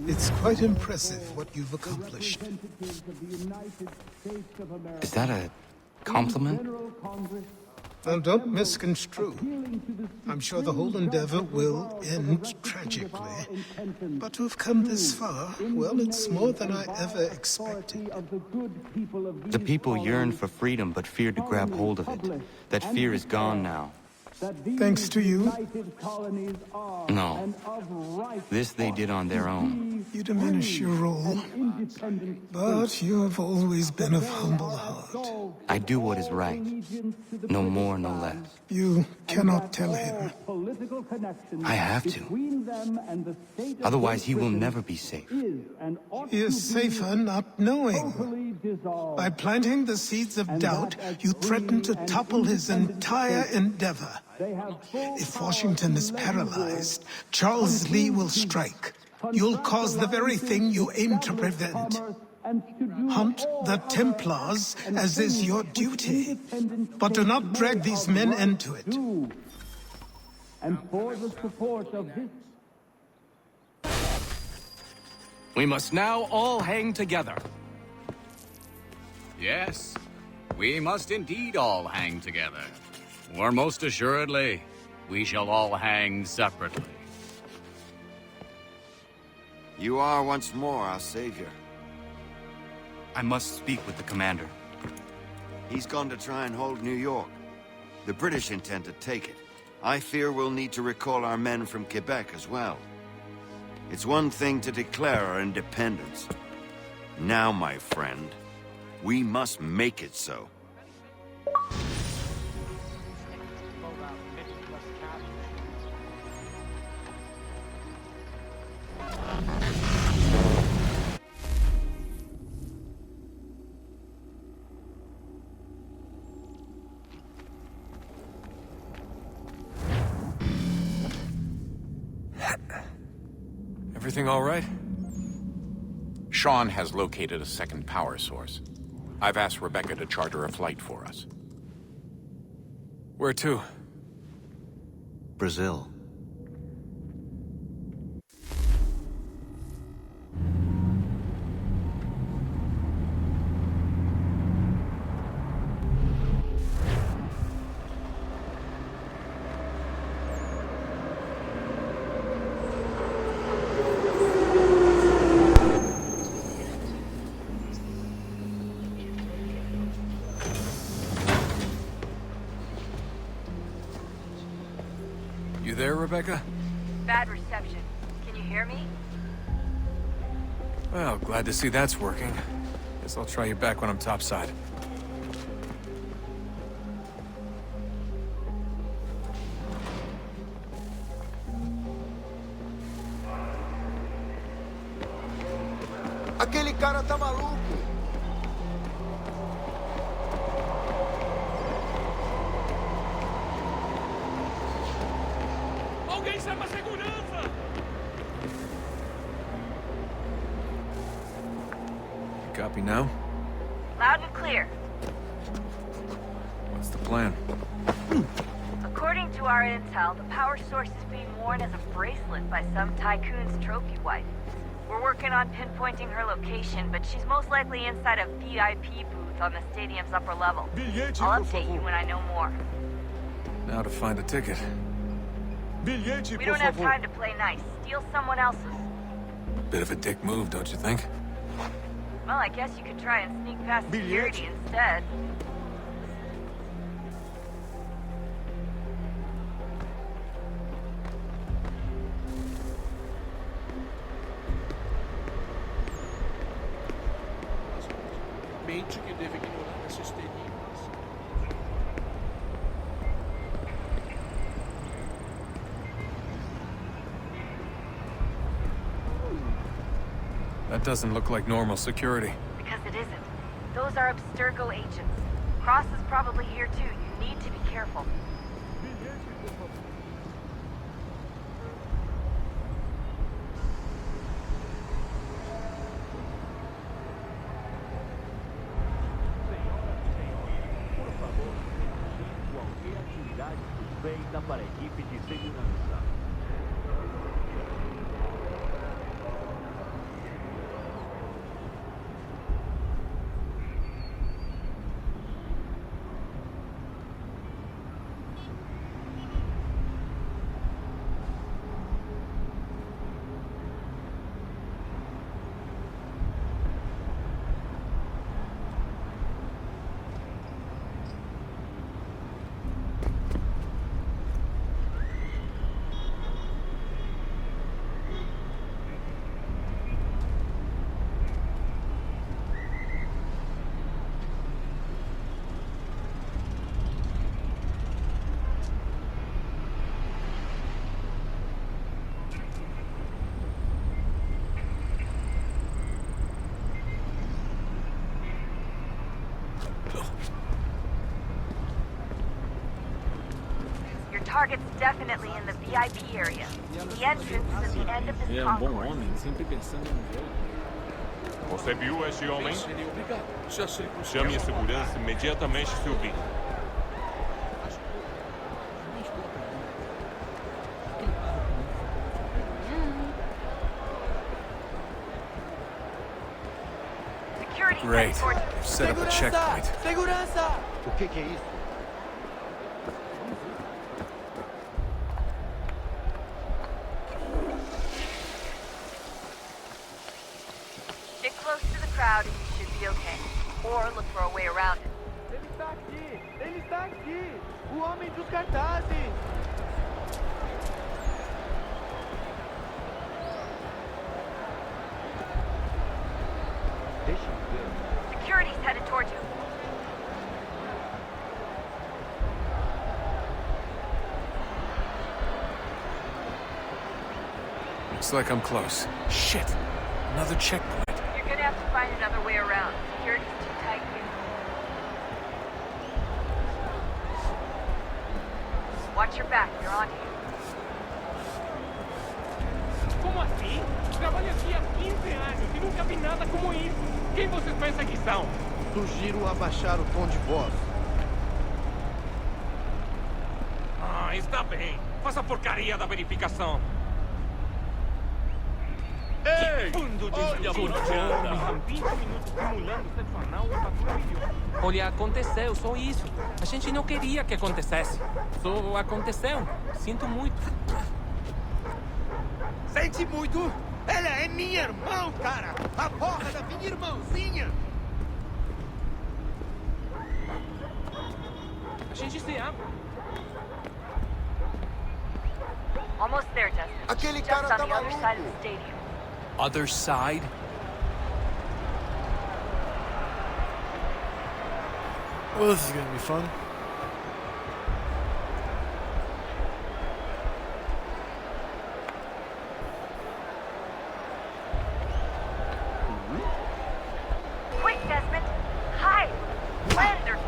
Speaker 2: It's quite impressive what you've accomplished.
Speaker 1: Is that a compliment?
Speaker 2: Now, don't misconstrue. I'm sure the whole endeavor will end tragically. But to have come this far, well, it's more than I ever expected.
Speaker 1: The people yearned for freedom but feared to grab hold of it. That fear is gone now.
Speaker 2: Thanks to you?
Speaker 1: No. This they did on their own.
Speaker 2: You diminish your role. But you have always been of humble heart.
Speaker 1: I do what is right. No more, no less.
Speaker 2: You cannot tell him.
Speaker 1: I have to. Otherwise, he will never be safe.
Speaker 2: He is safer not knowing. By planting the seeds of doubt, you threaten to topple his entire endeavor. If Washington is paralyzed, Charles Lee will strike. You'll cause the very thing you aim to prevent. Hunt the Templars, as is your duty. But do not drag these men into it.
Speaker 21: And for the support of this...
Speaker 14: We must now all hang together.
Speaker 22: Yes, we must indeed all hang together. Or most assuredly, we shall all hang separately.
Speaker 23: You are once more our savior.
Speaker 1: I must speak with the commander.
Speaker 23: He's gone to try and hold New York. The British intend to take it. I fear we'll need to recall our men from Quebec as well. It's one thing to declare our independence. Now, my friend, we must make it so.
Speaker 4: Everything all right?
Speaker 13: Sean has located a second power source. I've asked Rebecca to charter a flight for us.
Speaker 4: Where to?
Speaker 1: Brazil.
Speaker 4: You there, Rebecca?
Speaker 24: Bad reception. Can you hear me?
Speaker 4: Well, glad to see that's working. Guess I'll try you back when I'm topside.
Speaker 11: Aquele cara tá maluco.
Speaker 14: Alguém chama a segurança!
Speaker 4: You copy now?
Speaker 24: Loud and clear.
Speaker 4: What's the plan?
Speaker 24: According to our intel, the power source is being worn as a bracelet by some tycoon's trophy wife. We're working on pinpointing her location, but she's most likely inside a VIP booth on the stadium's upper level. I'll update you when I know more.
Speaker 4: Now to find a ticket.
Speaker 24: We don't have time to play nice. Steal someone else's.
Speaker 4: Bit of a dick move, don't you think?
Speaker 24: Well, I guess you could try and sneak past security instead.
Speaker 12: Main
Speaker 10: Obviamente que deve ignorar essas terríveis.
Speaker 3: That doesn't look like normal security.
Speaker 24: Because it isn't. Those are Abstergo agents. Cross is probably here too. You need to be careful.
Speaker 8: Para a equipe de segurança.
Speaker 24: Target's definitely in the VIP area. The entrance is at the end of this concourse.
Speaker 8: Sempre pensando no jogo.
Speaker 7: Você viu esse homem?
Speaker 10: Obrigado. Já sei.
Speaker 7: Chame a segurança imediatamente, Sylvie.
Speaker 3: Great. Set up a checkpoint.
Speaker 11: Segurança! O que é isso?
Speaker 24: Get close to the crowd and you should be okay. Or look for a way around it.
Speaker 8: Ele está aqui! Ele está aqui! O homem dos cartazes!
Speaker 24: Security's headed towards you.
Speaker 3: Looks like I'm close. Shit! Another checkpoint.
Speaker 24: You're gonna have to find another way around. Security's too tight here. Watch your back, they're on you.
Speaker 7: Como assim? Trabalho aqui há 15 anos e nunca vi nada como isso. Quem vocês pensam que são?
Speaker 16: Sugiro abaixar o tom de voz.
Speaker 7: Ah, está bem. Faça a porcaria da verificação.
Speaker 8: Ei!
Speaker 7: Fundo de
Speaker 8: Olha a porcada!
Speaker 7: Há 20 minutos simulando sexo anal e fatura milhões.
Speaker 9: Olha, aconteceu, só isso. A gente não queria que acontecesse. Só aconteceu. Sinto muito.
Speaker 8: Sente muito? Ela é minha irmã, cara! A porra da minha irmãzinha!
Speaker 9: A gente se ama.
Speaker 24: Almost there, Justin.
Speaker 11: Aquele
Speaker 24: Just
Speaker 11: cara
Speaker 24: on
Speaker 11: tá
Speaker 24: the other
Speaker 11: maluco.
Speaker 24: side of the stadium.
Speaker 3: Other side?
Speaker 4: Well, this is gonna be fun.
Speaker 24: Quick, Desmond! Hide! Blend or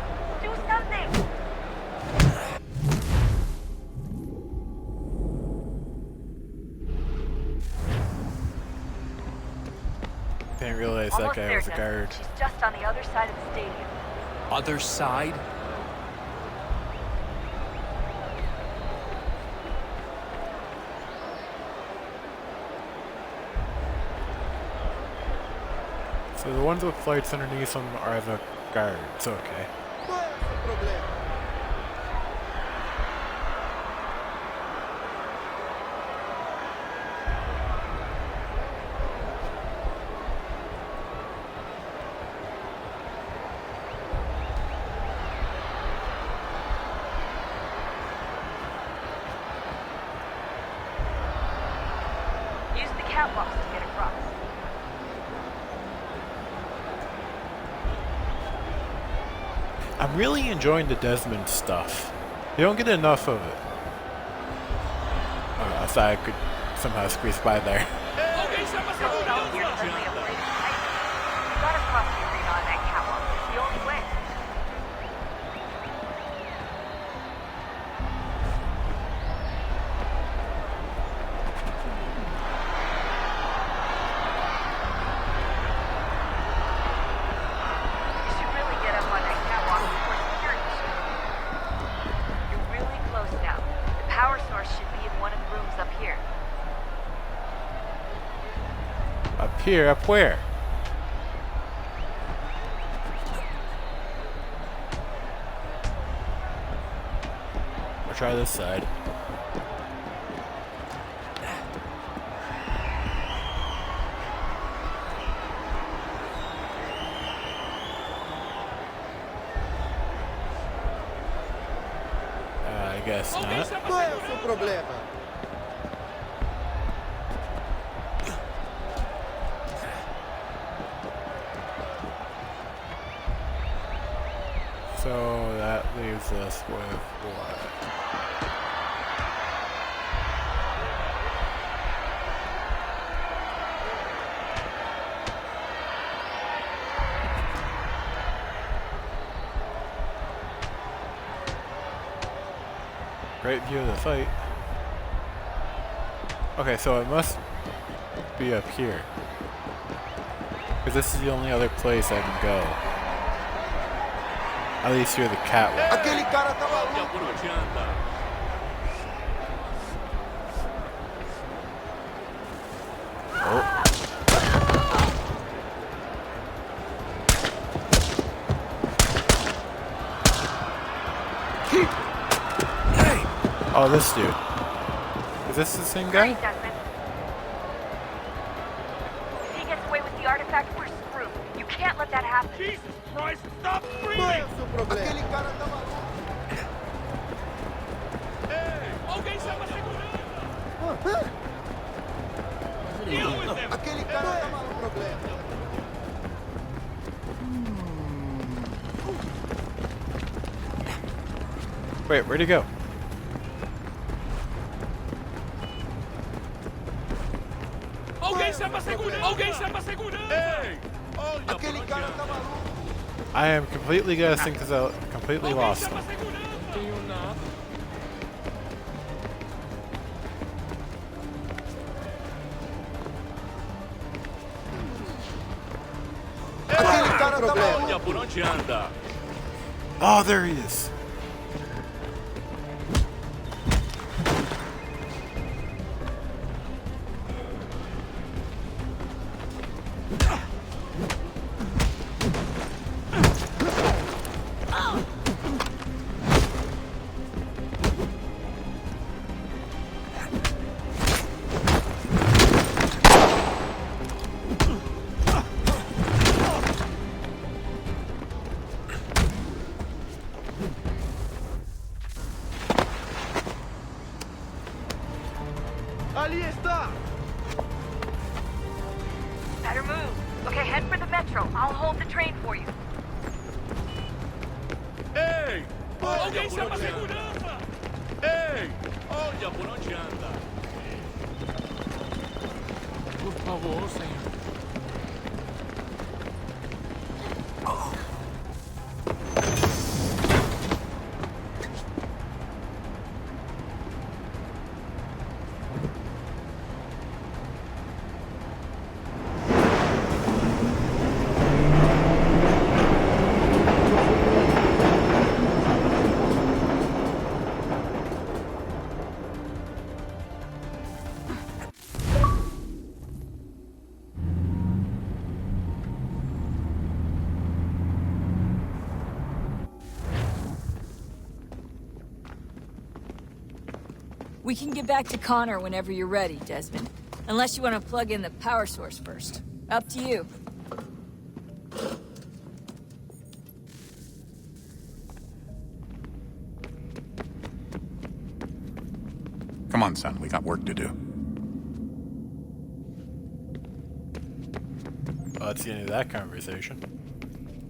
Speaker 24: do something!
Speaker 4: Didn't realize
Speaker 24: Almost
Speaker 4: that guy
Speaker 24: there,
Speaker 4: was a
Speaker 24: Desmond.
Speaker 4: guard.
Speaker 24: She's just on the other side of the stadium.
Speaker 3: Other side?
Speaker 4: So the ones with flights underneath them are the guards, okay.
Speaker 8: Qual é o seu problema?
Speaker 24: Use the catwalks to get across.
Speaker 4: I'm really enjoying the Desmond stuff. You don't get enough of it. I thought I could somehow squeeze by there. Here, up where? We'll try this side. I guess not.
Speaker 8: Qual é o seu problema?
Speaker 4: So that leaves us with what? Great view of the fight. Okay, so it must be up here. Because this is the only other place I can go. At least through the catwalk.
Speaker 8: Aquele cara tá maluco.
Speaker 4: Oh, this dude. Is this the same guy?
Speaker 24: If he gets away with the artifact, we're screwed. You can't let that happen.
Speaker 7: Jesus Christ, stop screaming!
Speaker 8: Qual é o seu problema? Aquele cara tá maluco.
Speaker 7: Ei, alguém chama a segurança!
Speaker 8: Aquele cara tá maluco. Problema.
Speaker 4: Wait, where'd he go?
Speaker 7: Alguém chama a segurança! Alguém chama a segurança! Ei, olha,
Speaker 8: aquele cara tá maluco.
Speaker 4: I am completely guessing because I completely lost him.
Speaker 8: Aquele cara tá maluco.
Speaker 7: Olha por onde anda!
Speaker 4: Oh, there he is.
Speaker 8: Ali está.
Speaker 24: Better move. Okay, head for the metro. I'll hold the train for you.
Speaker 7: Ei! Alguém chama a segurança! Ei! Olha por onde anda!
Speaker 9: Por favor, senhor.
Speaker 6: We can get back to Connor whenever you're ready, Desmond. Unless you want to plug in the power source first. Up to you.
Speaker 13: Come on, son. We got work to do.
Speaker 4: Well, that's the end of that conversation.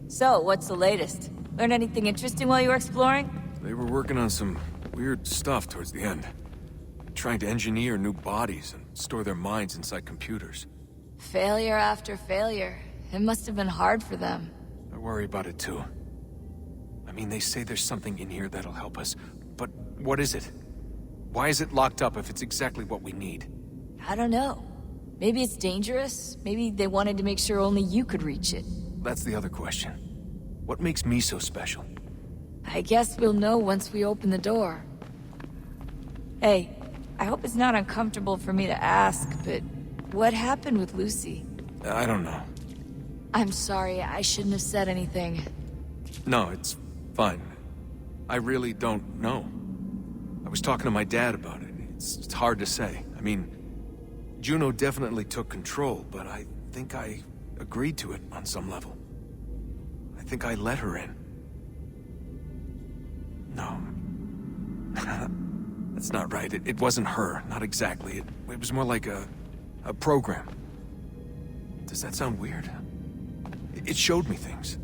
Speaker 6: So, what's the latest? Learn anything interesting while you were exploring?
Speaker 3: They were working on some weird stuff towards the end. Trying to engineer new bodies and store their minds inside computers.
Speaker 6: Failure after failure. It must have been hard for them.
Speaker 3: I worry about it too. I mean, they say there's something in here that'll help us, but what is it? Why is it locked up if it's exactly what we need?
Speaker 6: I don't know. Maybe it's dangerous. Maybe they wanted to make sure only you could reach it.
Speaker 3: That's the other question. What makes me so special?
Speaker 6: I guess we'll know once we open the door. Hey, I hope it's not uncomfortable for me to ask, but what happened with Lucy?
Speaker 3: I don't know.
Speaker 6: I'm sorry, I shouldn't have said anything.
Speaker 3: No, it's fine. I really don't know. I was talking to my dad about it. It's hard to say. I mean, Juno definitely took control, but I think I agreed to it on some level. I think I let her in. No. That's not right. It wasn't her. Not exactly. It was more like a program. Does that sound weird? It showed me things.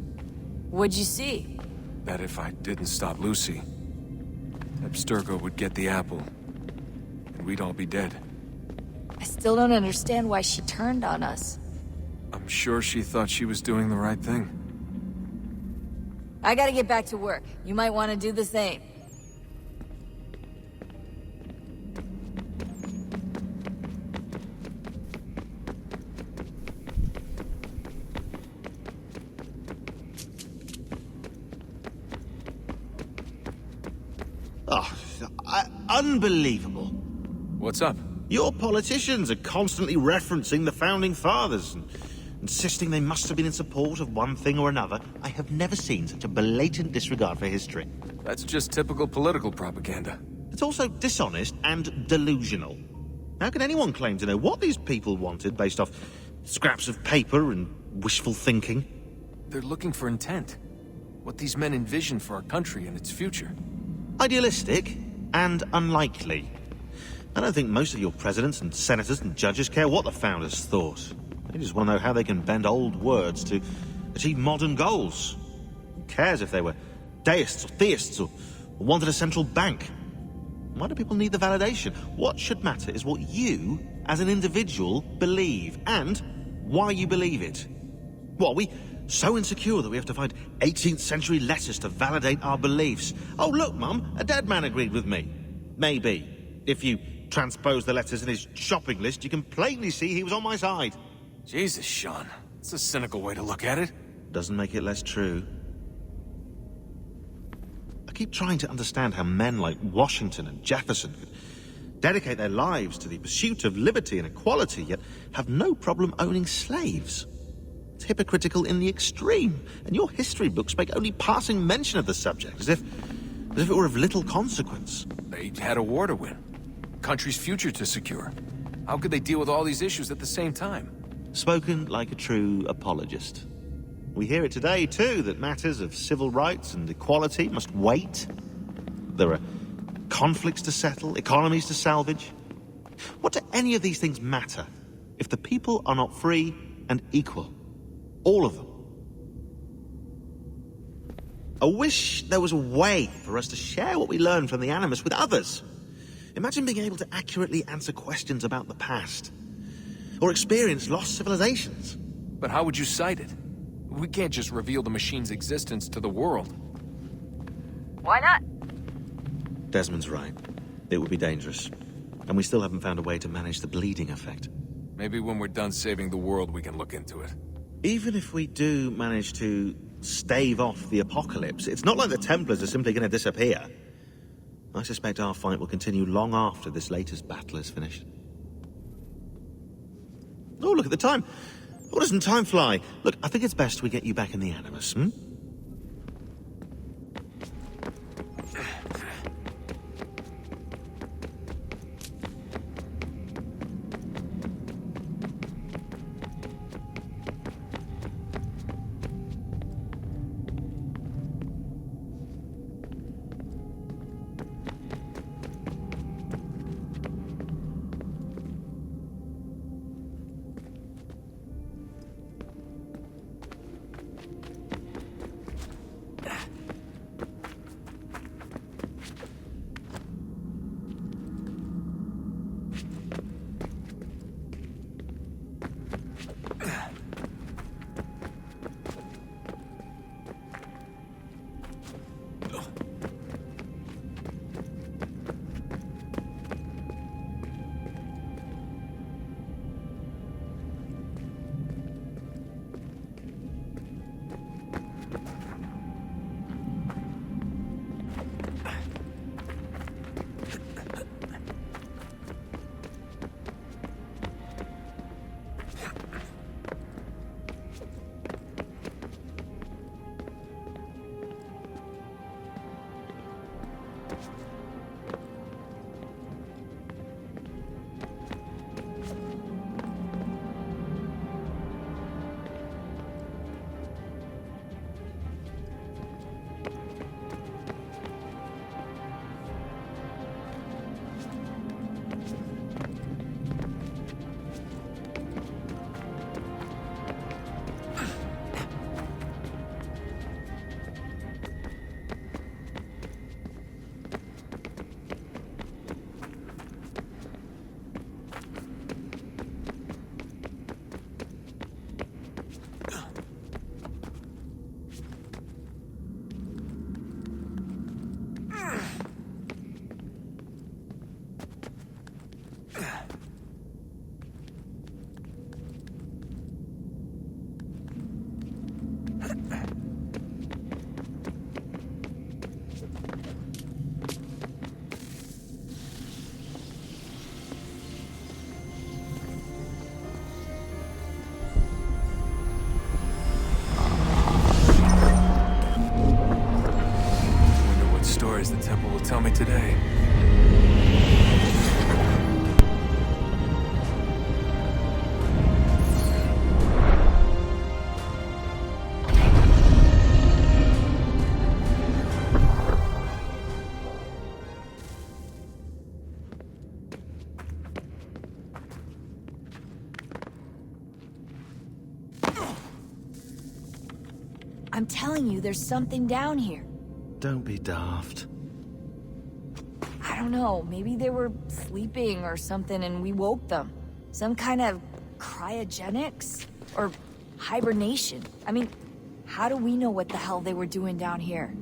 Speaker 6: What'd you see?
Speaker 3: That if I didn't stop Lucy, Abstergo would get the apple, and we'd all be dead.
Speaker 6: I still don't understand why she turned on us.
Speaker 3: I'm sure she thought she was doing the right thing.
Speaker 6: I gotta get back to work. You might want to do the same.
Speaker 5: Unbelievable.
Speaker 3: What's up?
Speaker 5: Your politicians are constantly referencing the Founding Fathers and insisting they must have been in support of one thing or another. I have never seen such a blatant disregard for history.
Speaker 3: That's just typical political propaganda.
Speaker 5: It's also dishonest and delusional. How can anyone claim to know what these people wanted based off scraps of paper and wishful thinking?
Speaker 3: They're looking for intent. What these men envision for our country and its future.
Speaker 5: Idealistic and unlikely. I don't think most of your presidents and senators and judges care what the founders thought. They just want to know how they can bend old words to achieve modern goals. Who cares if they were deists or theists or wanted a central bank? Why do people need the validation? What should matter is what you, as an individual, believe, and why you believe it. What, are we so insecure that we have to find 18th century letters to validate our beliefs? Oh, look, Mum, a dead man agreed with me. Maybe. If you transpose the letters in his shopping list, you can plainly see he was on my side.
Speaker 3: Jesus, Sean. It's a cynical way to look at it.
Speaker 5: Doesn't make it less true. I keep trying to understand how men like Washington and Jefferson could dedicate their lives to the pursuit of liberty and equality, yet have no problem owning slaves. It's hypocritical in the extreme, and your history books make only passing mention of the subject, as if it were of little consequence.
Speaker 3: They had a war to win. Country's future to secure. How could they deal with all these issues at the same time?
Speaker 5: Spoken like a true apologist. We hear it today, too, that matters of civil rights and equality must wait. There are conflicts to settle, economies to salvage. What do any of these things matter if the people are not free and equal? All of them. I wish there was a way for us to share what we learn from the Animus with others. Imagine being able to accurately answer questions about the past, or experience lost civilizations.
Speaker 3: But how would you cite it? We can't just reveal the machine's existence to the world.
Speaker 24: Why not?
Speaker 5: Desmond's right. It would be dangerous. And we still haven't found a way to manage the bleeding effect.
Speaker 3: Maybe when we're done saving the world, we can look into it.
Speaker 5: Even if we do manage to stave off the apocalypse, it's not like the Templars are simply going to disappear. I suspect our fight will continue long after this latest battle is finished. Oh, look at the time. Oh, doesn't time fly? Look, I think it's best we get you back in the Animus, hmm?
Speaker 3: today.
Speaker 6: I'm telling you, there's something down here.
Speaker 5: Don't be daft.
Speaker 6: I don't know, maybe they were sleeping or something and we woke them. Some kind of cryogenics? Or hibernation? I mean, how do we know what the hell they were doing down here?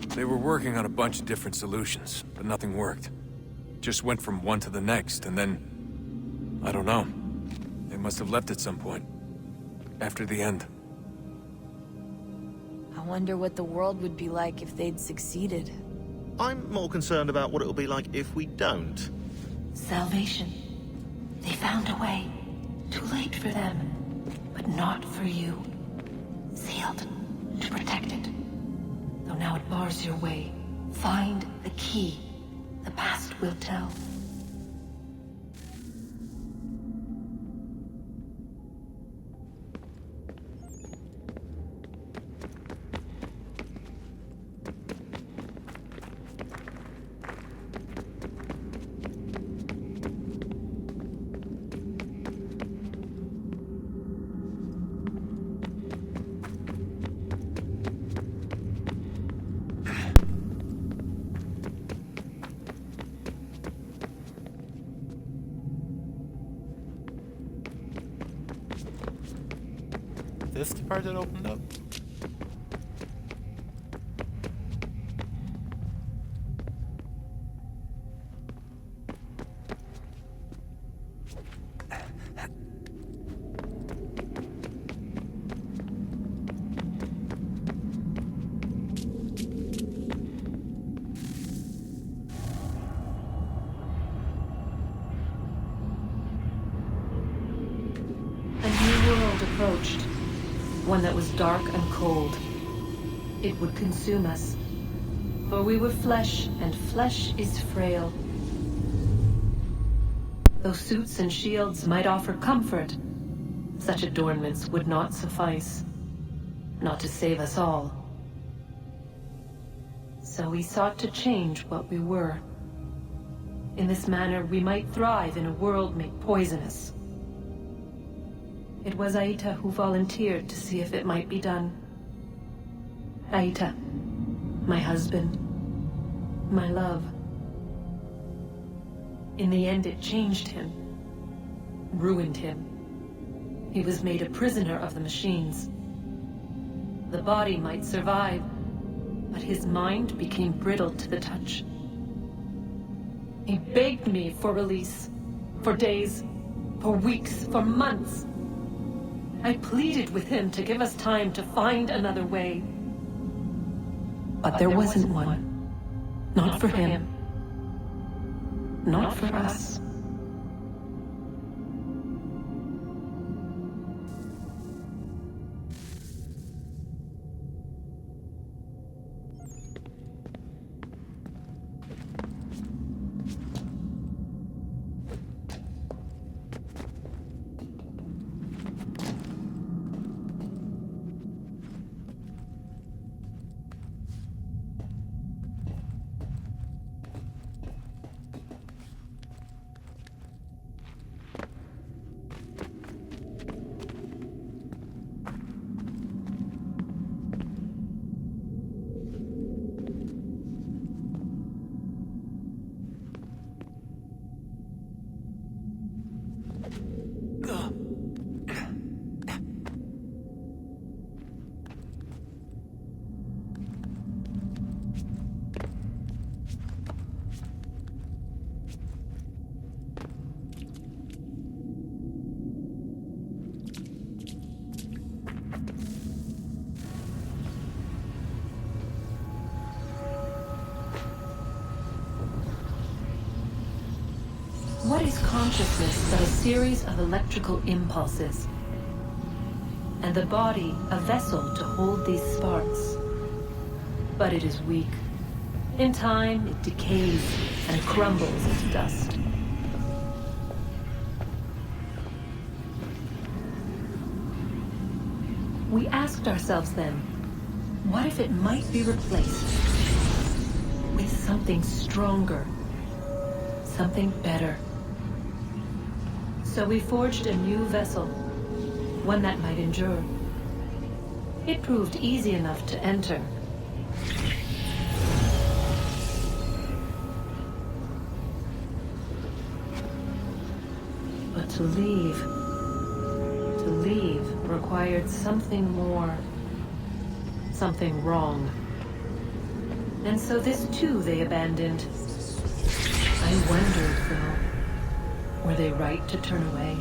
Speaker 3: They were working on a bunch of different solutions, but nothing worked. Just went from one to the next, and then... I don't know. They must have left at some point. After the end.
Speaker 6: I wonder what the world would be like if they'd succeeded.
Speaker 5: I'm more concerned about what it'll be like if we don't.
Speaker 15: Salvation. They found a way. Too late for them, but not for you. Sealed to protect it. Though now it bars your way. Find the key. The past will tell.
Speaker 4: This the part that opened up?
Speaker 15: A new world approached. One that was dark and cold. It would consume us. For we were flesh, and flesh is frail. Though suits and shields might offer comfort, such adornments would not suffice. Not to save us all. So we sought to change what we were. In this manner, we might thrive in a world made poisonous. It was Aita who volunteered to see if it might be done. Aita, my husband, my love. In the end, it changed him, ruined him. He was made a prisoner of the machines. The body might survive, but his mind became brittle to the touch. He begged me for release, for days, for weeks, for months. I pleaded with him to give us time to find another way. But there wasn't one. Not for him. Not for us. What is consciousness but a series of electrical impulses? And the body a vessel to hold these sparks. But it is weak, In time, it decays and crumbles into dust. We asked ourselves then, what if it might be replaced with something stronger, something better? So we forged a new vessel, one that might endure. It proved easy enough to enter. But to leave required something more, something wrong. And so this too they abandoned. I wondered, though, were they right to turn away?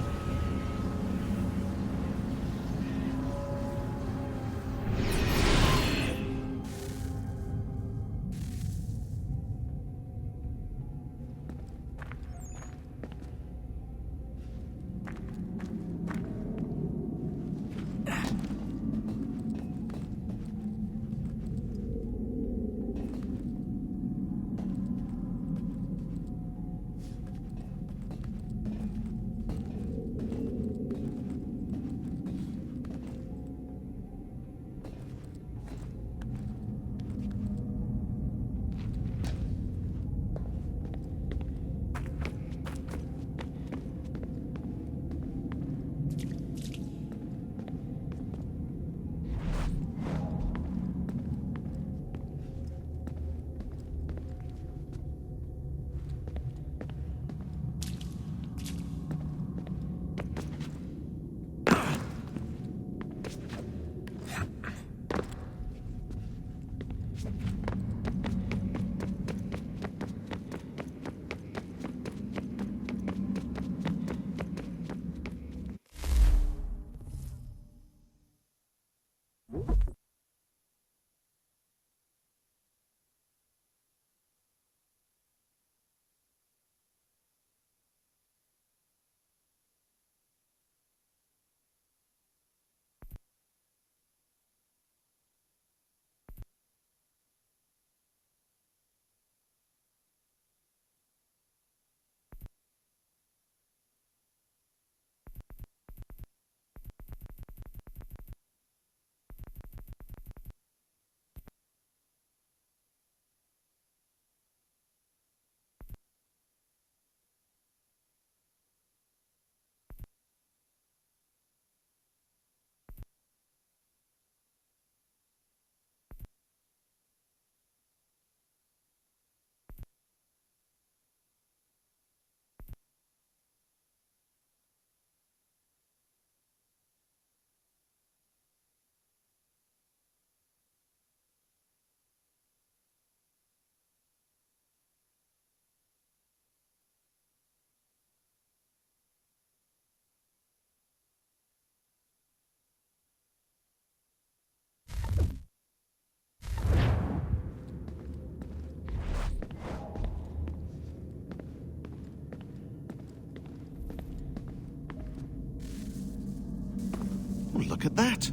Speaker 5: Look at that.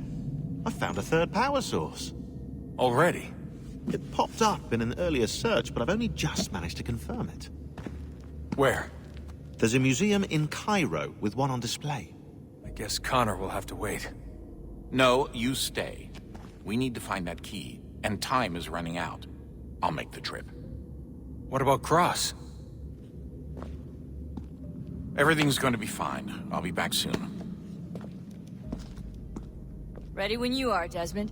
Speaker 5: I found a third power source.
Speaker 3: Already?
Speaker 5: It popped up in an earlier search, but I've only just managed to confirm it.
Speaker 3: Where?
Speaker 5: There's a museum in Cairo with one on display.
Speaker 3: I guess Connor will have to wait.
Speaker 13: No, you stay. We need to find that key, and time is running out. I'll make the trip.
Speaker 3: What about Cross?
Speaker 13: Everything's going to be fine. I'll be back soon.
Speaker 6: Ready when you are, Desmond.